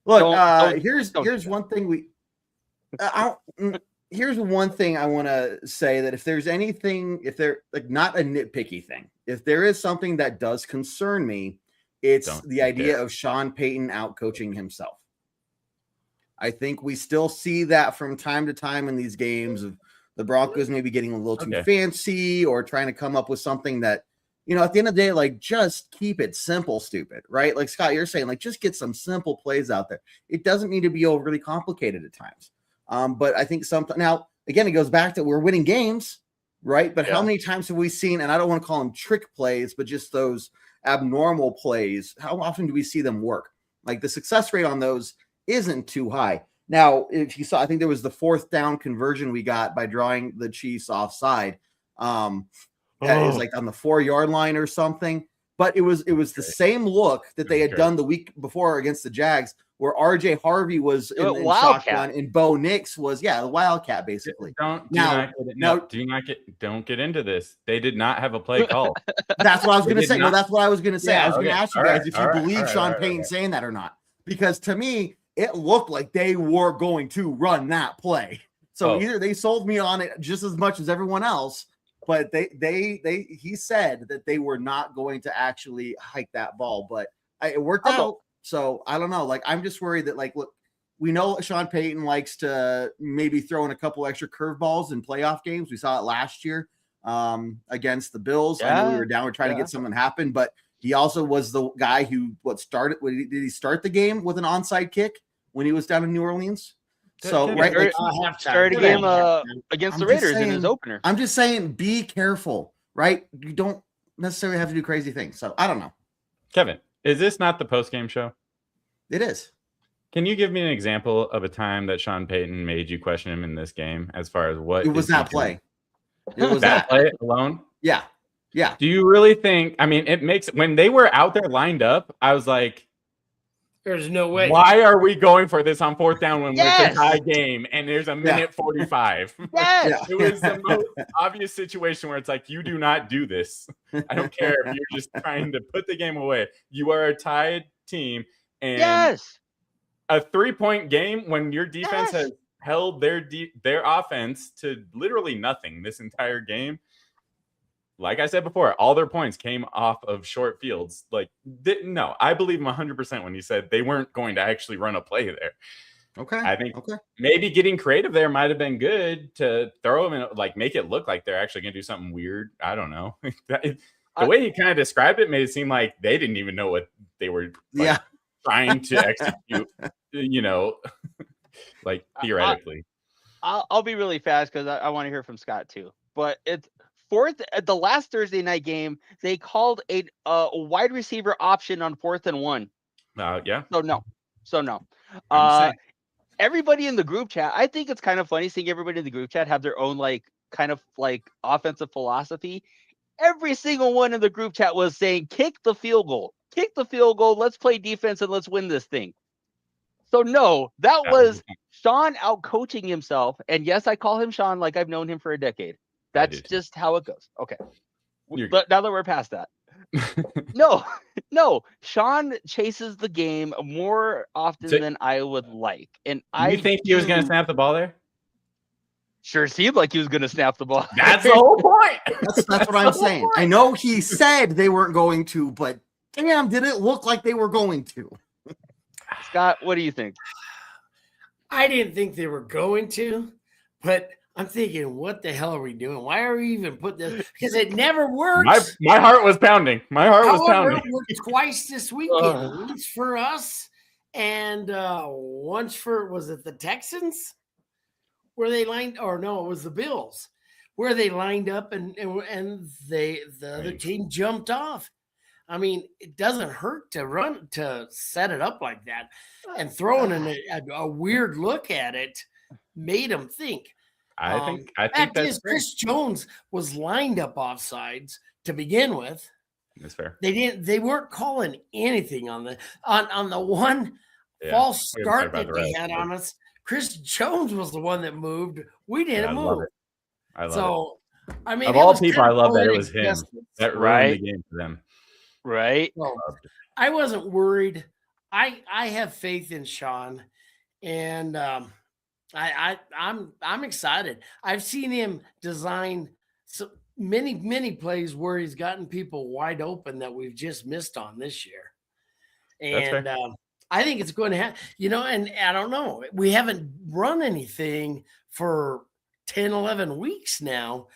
Look, here's one thing here's one thing I want to say, that if there's anything, if they're not a nitpicky thing, if there is something that does concern me, it's the idea of Sean Payton out coaching himself. I think we still see that from time to time in these games of the Broncos maybe getting a little too fancy or trying to come up with something that, at the end of the day, just keep it simple, stupid, right? Like Scott, you're saying, just get some simple plays out there. It doesn't need to be overly complicated at times. But I think now, again, it goes back to we're winning games, right? But how many times have we seen, and I don't want to call them trick plays, but just those abnormal plays, how often do we see them work? The success rate on those isn't too high. Now, if you saw, I think there was the 4th down conversion we got by drawing the Chiefs offside. It was on the 4-yard line or something, but it was the same look that they had done the week before against the Jags, where RJ Harvey was in shotgun and Bo Nix was the Wildcat basically. Don't get into this. They did not have a play call. That's what I was going to say. No, that's what I was going to say. I was going to ask you guys if you believe Sean Payton saying that or not, because to me it looked like they were going to run that play. So either they sold me on it just as much as everyone else, but he said that they were not going to actually hike that ball, but it worked out. So I don't know. I'm just worried that look, we know Sean Payton likes to maybe throw in a couple extra curveballs in playoff games. We saw it last year against the Bills. I know we were down. We're trying to get something to happen, but he also was the guy who did he start the game with an onside kick when he was down in New Orleans? So right, started a game against the Raiders in his opener. I'm just saying, be careful, right? You don't necessarily have to do crazy things. So I don't know. Kevin, is this not the post-game show? It is. Can you give me an example of a time that Sean Payton made you question him in this game as far as what it was that play? It was that play alone? Yeah. Yeah. Do you really think, I mean, it makes, when they were out there lined up, I was like, there's no way. Why are we going for this on 4th down when it's a tie game and there's a minute 45? Yes. It was the most obvious situation where it's like, you do not do this. I don't care if you're just trying to put the game away. You are a tied team. And a 3-point game when your defense has held their offense to literally nothing this entire game. Like I said before, all their points came off of short fields. Like, no, I believe him 100% when he said they weren't going to actually run a play there. Okay. I think maybe getting creative there might have been good to throw them in, like, make it look like they're actually going to do something weird. I don't know. The way he kind of described it made it seem like they didn't even know what they were trying to execute, you know, like theoretically. I'll be really fast because I want to hear from Scott too. But it's at the last Thursday night game, they called a wide receiver option on 4th and 1. Yeah. So no. Everybody in the group chat, I think it's kind of funny seeing everybody in the group chat have their own kind of offensive philosophy. Every single one in the group chat was saying, kick the field goal, let's play defense and let's win this thing. So no, that was Sean out coaching himself. And yes, I call him Sean like I've known him for a decade. That's just how it goes. Okay. But now that we're past that. No. Sean chases the game more often than I would like. And you think he was going to snap the ball there? Sure seemed like he was going to snap the ball. That's the whole point. That's what I'm saying. I know he said they weren't going to, but damn, did it look like they were going to? Scott, what do you think? I didn't think they were going to, but I'm thinking, what the hell are we doing? Why are we even putting this? Because it never works. My heart was pounding. It worked twice this weekend. Once for us and once for, was it the Texans? Where they lined, or no, it was the Bills. Where they lined up and the other team jumped off. I mean, it doesn't hurt to set it up like that. And throwing a weird look at it made them think. I think that's Chris Jones was lined up offsides to begin with. That's fair. They weren't calling anything on the one false start that they had on us. Chris Jones was the one that moved. We didn't move. I love it. I mean, of all people, I love that it was him that ruined the game for them. Right. So, I wasn't worried. I have faith in Sean, and I'm excited. I've seen him design so many plays where he's gotten people wide open that we've just missed on this year. And I think it's going to happen, and I don't know. We haven't run anything for 10, 11 weeks now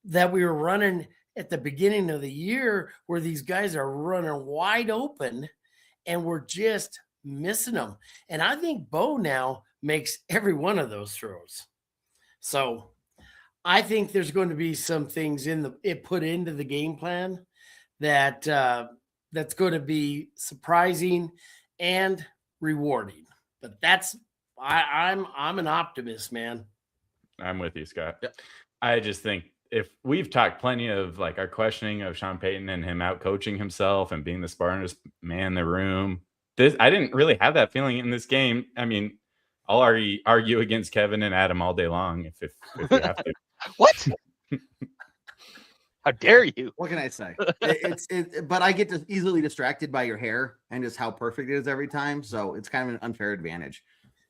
that we were running at the beginning of the year where these guys are running wide open and we're just missing them. And I think Bo now makes every one of those throws. So I think there's going to be some things put into the game plan that that's going to be surprising and rewarding. But I'm an optimist, man. I'm with you, Scott. Yep. I just think if we've talked plenty of our questioning of Sean Payton and him out coaching himself and being the smartest man in the room, I didn't really have that feeling in this game. I mean, I'll argue against Kevin and Adam all day long if we have to. What? How dare you? What can I say? But I get easily distracted by your hair and just how perfect it is every time. So it's kind of an unfair advantage.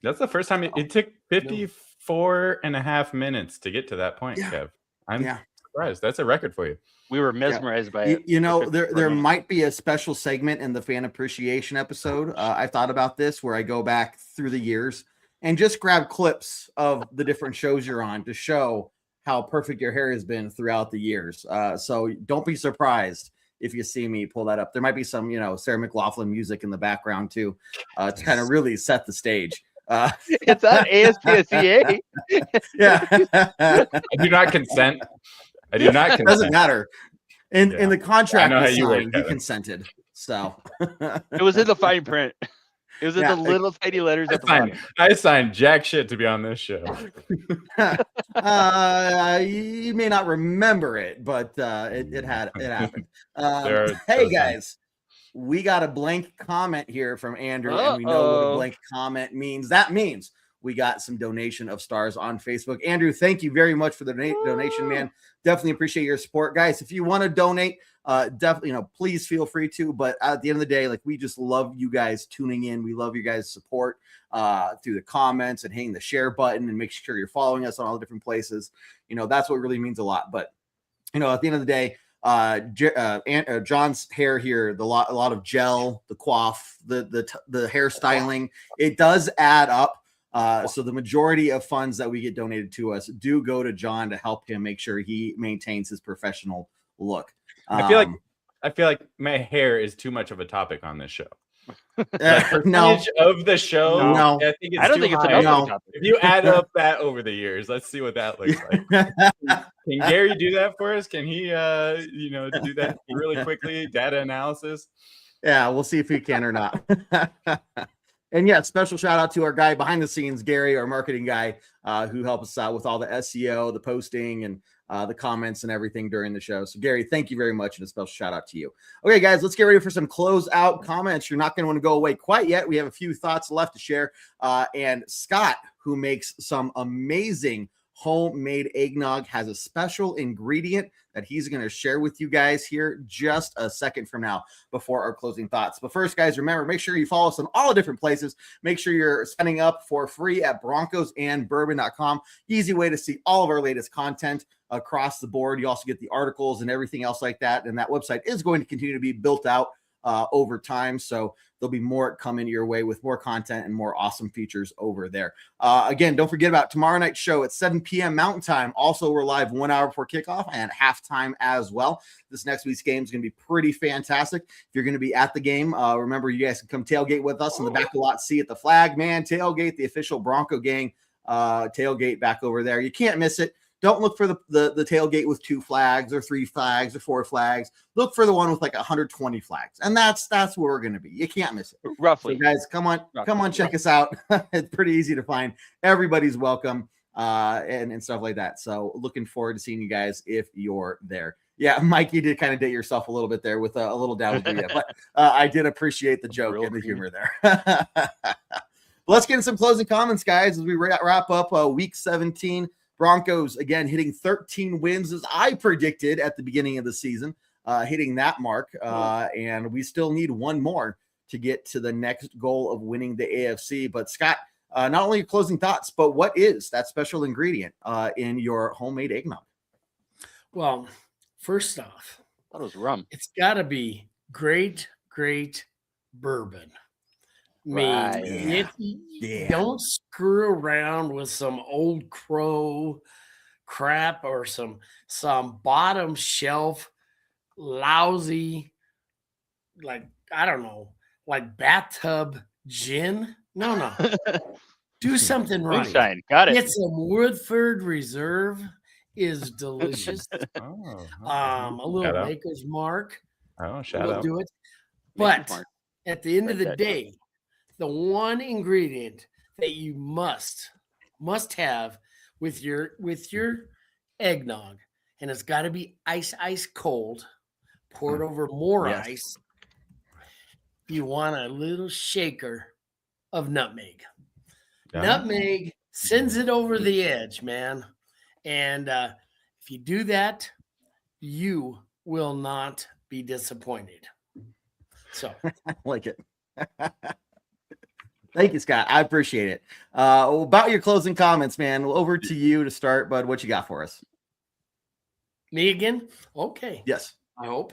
That's the first time it took 54 and a half minutes to get to that point, Kev. I'm surprised. That's a record for you. We were mesmerized by it. There might be a special segment in the fan appreciation episode. I thought about this where I go back through the years and just grab clips of the different shows you're on to show how perfect your hair has been throughout the years. So don't be surprised if you see me pull that up. There might be some, Sarah McLachlan music in the background too, to kind of really set the stage. It's on ASPCA. Yeah. I do not consent. I do not consent. Doesn't matter. In the contract you consented. So It was in the fine print. It was in the little tiny letters at the bottom. I signed jack shit to be on this show. You may not remember it, but it happened. Hey guys, we got a blank comment here from Andrew, and we know what a blank comment means. That means we got some donation of stars on Facebook. Andrew, thank you very much for the donation, man. Definitely appreciate your support, guys. If you want to donate, definitely, please feel free to. But at the end of the day, like, we just love you guys tuning in. We love you guys' support through the comments and hitting the share button and make sure you're following us on all the different places. That's what really means a lot. But at the end of the day, John's hair here, a lot of gel, the coif, the hairstyling, it does add up. So the majority of funds that we get donated to us do go to John to help him make sure he maintains his professional look. I feel like my hair is too much of a topic on this show. No, of the show. No, I don't think it's enough. No. If you add up that over the years, let's see what that looks like. Can Gary do that for us? Can he, do that really quickly? Data analysis. Yeah, we'll see if he can or not. And yeah, special shout out to our guy behind the scenes, Gary, our marketing guy, who helped us out with all the SEO, the posting, and the comments and everything during the show. So Gary, thank you very much, and a special shout out to you. Okay, guys, let's get ready for some closeout comments. You're not going to want to go away quite yet. We have a few thoughts left to share. And Scott, who makes some amazing homemade eggnog, has a special ingredient that he's going to share with you guys here just a second from now before our closing thoughts. But first, guys, remember, make sure you follow us on all the different places. Make sure you're signing up for free at broncosandbourbon.com. Easy way to see all of our latest content across the board. You also get the articles and everything else like that. And that website is going to continue to be built out over time. So there'll be more coming your way with more content and more awesome features over there. Again, don't forget about tomorrow night's show at 7 p.m. Mountain Time. Also, we're live 1 hour before kickoff and halftime as well. This next week's game is going to be pretty fantastic. If you're going to be at the game, remember, you guys can come tailgate with us in the back of lot C at the Flag Man Tailgate, the official Bronco Gang tailgate back over there. You can't miss it. Don't look for the tailgate with 2 flags or 3 flags or 4 flags. Look for the one with like 120 flags. And that's where we're going to be. You can't miss it. Roughly. So guys, come on, check us out. It's pretty easy to find. Everybody's welcome and stuff like that. So looking forward to seeing you guys if you're there. Yeah, Mike, you did kind of date yourself a little bit there with a little down with you, but I did appreciate the joke and the humor there. Let's get in some closing comments, guys, as we wrap up week 17. Broncos, again, hitting 13 wins as I predicted at the beginning of the season, hitting that mark. And we still need one more to get to the next goal of winning the AFC. But Scott, not only your closing thoughts, but what is that special ingredient in your homemade eggnog? Well, first off, I thought it was rum. It's got to be great bourbon. Right. Don't screw around with some old crow crap or some bottom shelf lousy, like, I don't know, like bathtub gin. No. Do something right. Moonshine. Got it. Get some Woodford Reserve is delicious. A little Maker's Mark. Oh, shout out. Do it. But at the end of the day, the one ingredient that you must have with your eggnog, and it's got to be ice cold, poured over more ice. You want a little shaker of nutmeg. Nutmeg sends it over the edge, man. And if you do that, you will not be disappointed. So I like it. Thank you, Scott. I appreciate it. About your closing comments, man. Over to you to start, bud. What you got for us? Me again? Okay. Yes. I hope.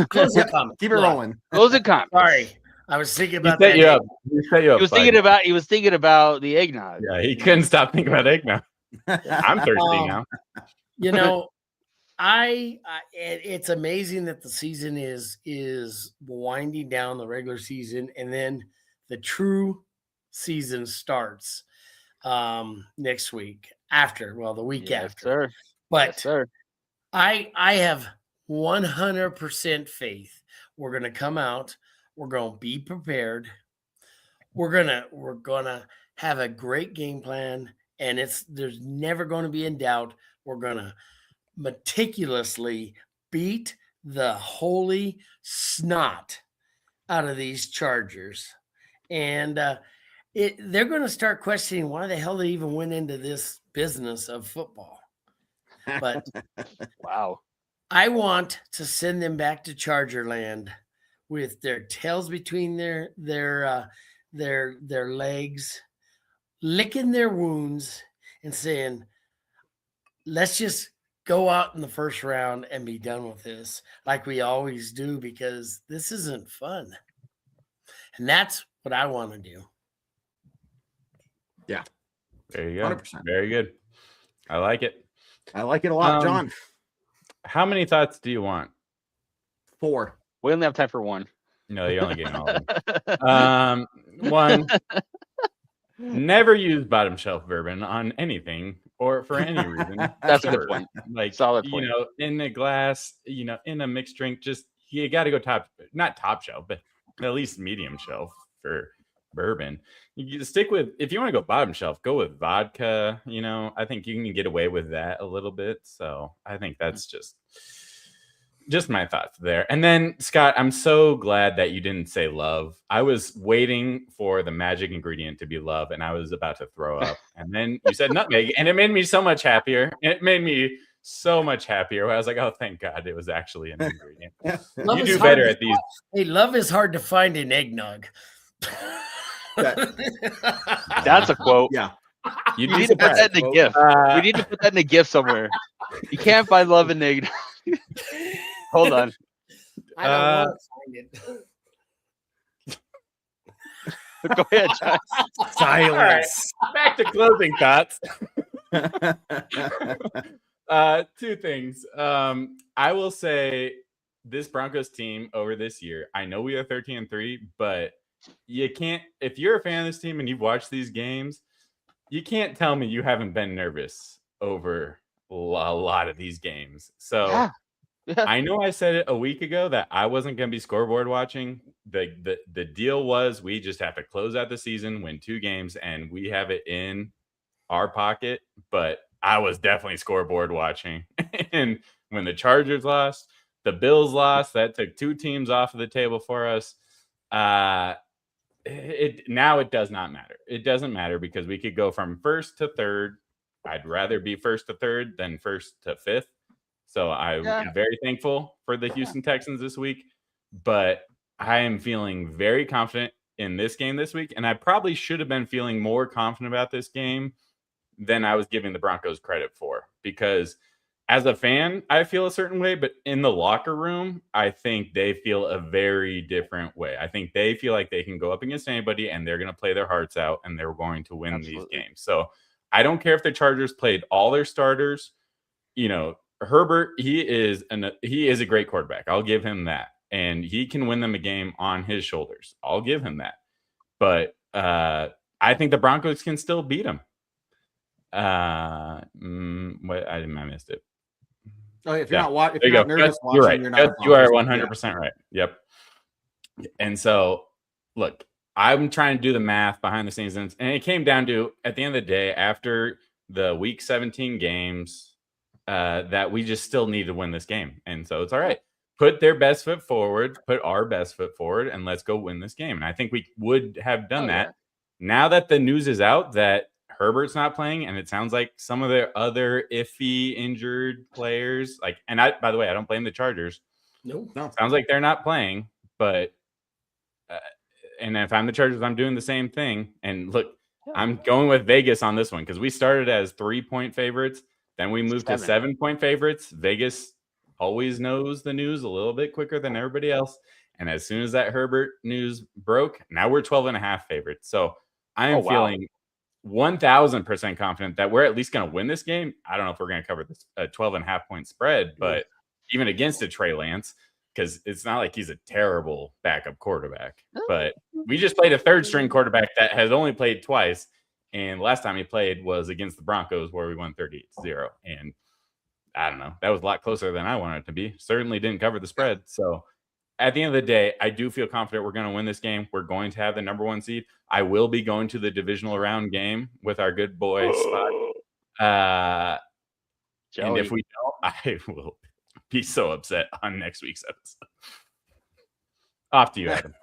Closing comments. Keep it rolling. Closing comments. Sorry. I was thinking He about set that. you up. He set you up. He was thinking about the eggnog. Yeah, he couldn't stop thinking about eggnog. I'm thirsty now. You know, it's amazing that the season is winding down, the regular season, and then the true season starts next week the week Yes, after. sir. But Yes, sir. I have 100% faith we're going to come out. We're going to be prepared. We're gonna have a great game plan, and there's never going to be in doubt. We're going to meticulously beat the holy snot out of these Chargers, and they're going to start questioning why the hell they even went into this business of football. But Wow. I want to send them back to Charger land with their tails between their legs, licking their wounds and saying, let's just go out in the first round and be done with this like we always do, because this isn't fun. And that's what I want to do. Yeah. There you go. 100%. Very good. I like it. I like it a lot, John. How many thoughts do you want? 4. We only have time for one. No, you only gave me all of them. One, never use bottom shelf bourbon on anything or for any reason. That's a good point. Like, Solid point. in a glass, in a mixed drink, just you got to go not top shelf, but at least medium shelf for bourbon. You stick with, if you want to go bottom shelf, go with vodka. I think you can get away with that a little bit. So I think that's just my thoughts there. And then, Scott, I'm so glad that you didn't say love. I was waiting for the magic ingredient to be love, and I was about to throw up. And then you said nutmeg, and it made me so much happier. It made me so much happier. I was like, oh, thank God it was actually an ingredient. You do better at these. Hey, love is hard to find in eggnog. That's a quote. Yeah. You need to put that in a GIF. We need to put that in a GIF somewhere. You can't find love in eggnog. Hold on. I don't want to find it. Go ahead, John. Silence. Back to closing thoughts. Two things. I will say this Broncos team over this year, I know we are 13-3, but you can't, if you're a fan of this team and you've watched these games, you can't tell me you haven't been nervous over a lot of these games. So Yeah. I know I said it a week ago that I wasn't going to be scoreboard watching. The deal was we just have to close out the season, win 2 games, and we have it in our pocket. But I was definitely scoreboard watching. And when the Chargers lost, the Bills lost, that took 2 teams off of the table for us. It does not matter. It doesn't matter because we could go from 1st to 3rd. I'd rather be 1st to 3rd than 1st to 5th. So I'm very thankful for the Houston Texans this week, but I am feeling very confident in this game this week. And I probably should have been feeling more confident about this game than I was giving the Broncos credit for, because as a fan, I feel a certain way, but in the locker room, I think they feel a very different way. I think they feel like they can go up against anybody and they're going to play their hearts out and they're going to win these games. So I don't care if the Chargers played all their starters. Herbert, he is a great quarterback. I'll give him that. And he can win them a game on his shoulders. I'll give him that. But I think the Broncos can still beat him. I missed it. Oh, if you're not nervous watching, you're right. You're not You are 100% right. Yep. And so, look, I'm trying to do the math behind the scenes, and it came down to, at the end of the day, after the Week 17 games, that we just still need to win this game. And so it's all right. Put their best foot forward, put our best foot forward, and let's go win this game. And I think we would have done that. Now that the news is out that Herbert's not playing, and it sounds like some of the other iffy injured players, by the way, I don't blame the Chargers. No. Sounds like they're not playing, but and if I'm the Chargers, I'm doing the same thing. And look, I'm going with Vegas on this one because we started as 3-point favorites. Then we moved to 7-point favorites. Vegas always knows the news a little bit quicker than everybody else. And as soon as that Herbert news broke, now we're 12.5 favorites. So I am feeling 1,000% confident that we're at least going to win this game. I don't know if we're going to cover this 12.5 point spread, but even against a Trey Lance, because it's not like he's a terrible backup quarterback. But we just played a third string quarterback that has only played twice. And last time he played was against the Broncos, where we won 38-0. And I don't know. That was a lot closer than I wanted it to be. Certainly didn't cover the spread. So at the end of the day, I do feel confident we're going to win this game. We're going to have the number 1 seed. I will be going to the divisional round game with our good boy Spot. And if we don't, I will be so upset on next week's episode. Off to you, Adam.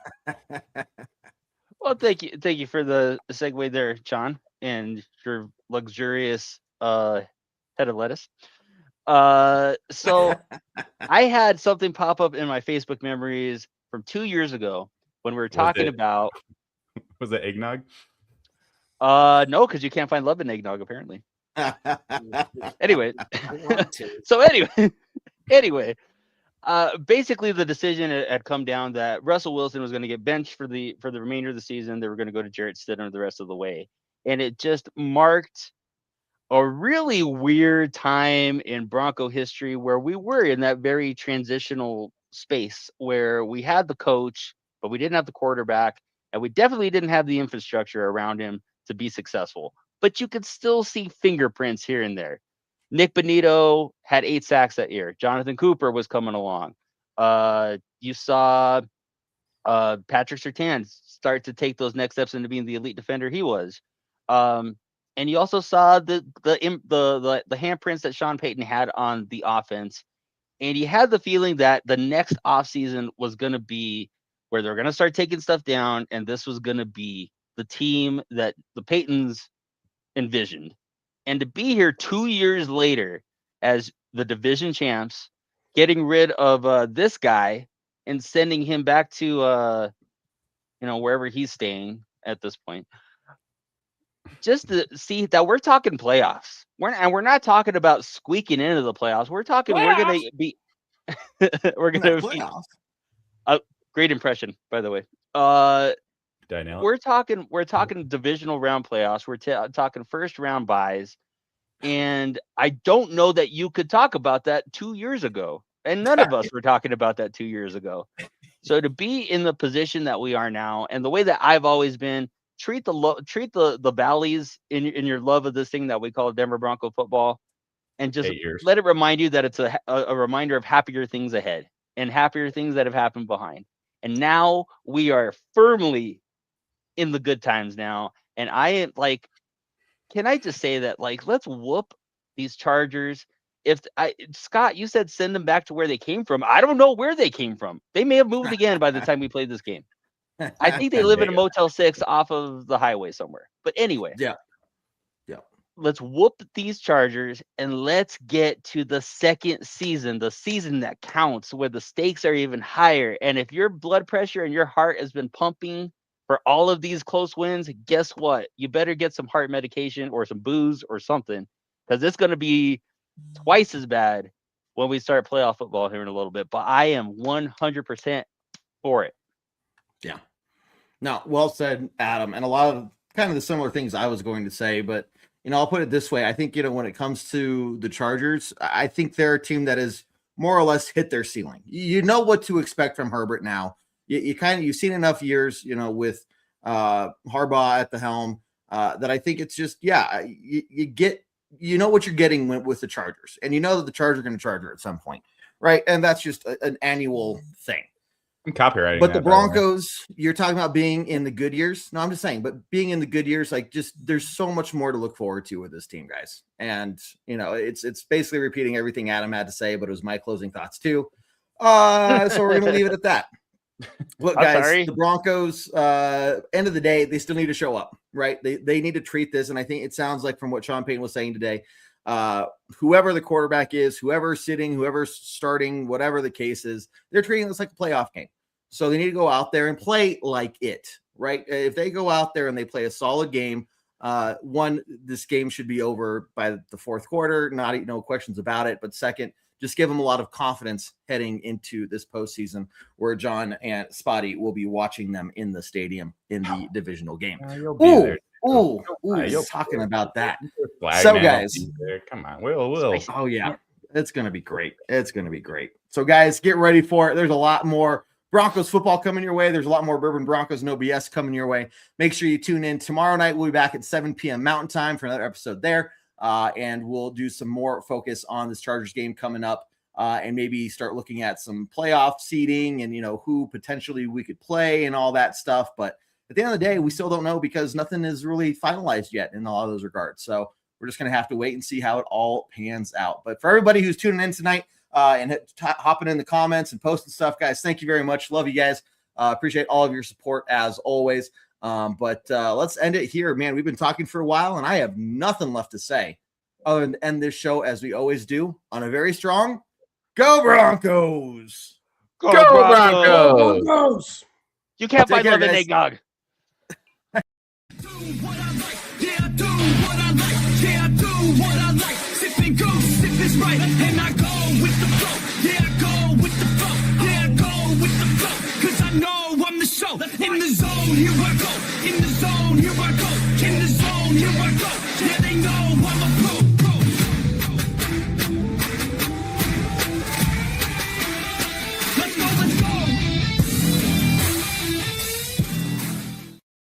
Well, thank you for the segue there, John, and your luxurious head of lettuce. So I had something pop up in my Facebook memories from 2 years ago when we were talking about. Was it eggnog? No, because you can't find love in eggnog apparently. Anyway, so anyway, basically the decision had come down that Russell Wilson was going to get benched for the remainder of the season. They were going to go to Jarrett Stidham the rest of the way, and it just marked a really weird time in Bronco history where we were in that very transitional space where we had the coach, but we didn't have the quarterback, and we definitely didn't have the infrastructure around him to be successful. But you could still see fingerprints here and there. Nick Bonito had 8 sacks that year. Jonathan Cooper was coming along. You saw Patrick Surtain start to take those next steps into being the elite defender he was. And you also saw the handprints that Sean Payton had on the offense. And you had the feeling that the next offseason was going to be where they're going to start taking stuff down, and this was going to be the team that the Paytons envisioned. And to be here 2 years later as the division champs, getting rid of this guy and sending him back to wherever he's staying at this point, just to see that we're talking playoffs. We're not talking about squeaking into the playoffs. We're talking we're gonna be playoffs. Great impression, by the way. We're talking divisional round playoffs. We're talking first round buys, and I don't know that you could talk about that 2 years ago, and none of us were talking about that 2 years ago. So to be in the position that we are now, and the way that I've always been, treat the valleys in your love of this thing that we call Denver Bronco football, and just let it remind you that it's a reminder of happier things ahead and happier things that have happened behind. And now we are firmly in the good times now. And can I just say that, let's whoop these Chargers. Scott, you said send them back to where they came from. I don't know where they came from. They may have moved again by the time we played this game. I think they live in a Motel 6 off of the highway somewhere. But anyway, yeah. Let's whoop these Chargers and let's get to the second season, the season that counts, where the stakes are even higher. And if your blood pressure and your heart has been pumping for all of these close wins, guess what? You better get some heart medication or some booze or something, because it's going to be twice as bad when we start playoff football here in a little bit. But I am 100% for it. Yeah. No, well said, Adam. And a lot of kind of the similar things I was going to say, but I'll put it this way. I think, when it comes to the Chargers, I think they're a team that has more or less hit their ceiling. You know what to expect from Herbert now. You've seen enough years, with Harbaugh at the helm, that I think it's just, you get, what you're getting with the Chargers, and that the Chargers are going to charge at some point. Right. And that's just an annual thing. I'm copywriting. But the Broncos, you're talking about being in the good years. No, I'm just saying, but being in the good years, there's so much more to look forward to with this team, guys. And, it's basically repeating everything Adam had to say, but it was my closing thoughts too. So we're going to leave it at that. Look, guys, the Broncos, end of the day, they still need to show up, right? They need to treat this. And I think it sounds like from what Sean Payton was saying today, whoever the quarterback is, whoever's sitting, whoever's starting, whatever the case is, they're treating this like a playoff game. So they need to go out there and play like it, right? If they go out there and they play a solid game, this game should be over by the fourth quarter. No questions about it. But second, just give them a lot of confidence heading into this postseason, where John and Spotty will be watching them in the stadium in the divisional game. Talking about that. So, guys, come on, we'll. Oh yeah, it's gonna be great. It's gonna be great. So, guys, get ready for it. There's a lot more Broncos football coming your way. There's a lot more Bourbon Broncos No BS coming your way. Make sure you tune in tomorrow night. We'll be back at 7 p.m. Mountain Time for another episode there. And we'll do some more focus on this Chargers game coming up, and maybe start looking at some playoff seeding and, who potentially we could play and all that stuff. But at the end of the day, we still don't know because nothing is really finalized yet in a lot of those regards. So we're just going to have to wait and see how it all pans out. But for everybody who's tuning in tonight, and hopping in the comments and posting stuff, guys, thank you very much. Love you guys. Appreciate all of your support as always. But let's end it here, man. We've been talking for a while, and I have nothing left to say other than end this show as we always do on a very strong Go Broncos. Go Broncos. Broncos. You can't Take find care, love in guys. eggnog. Sipping goose, sip is right, and I go with the flow.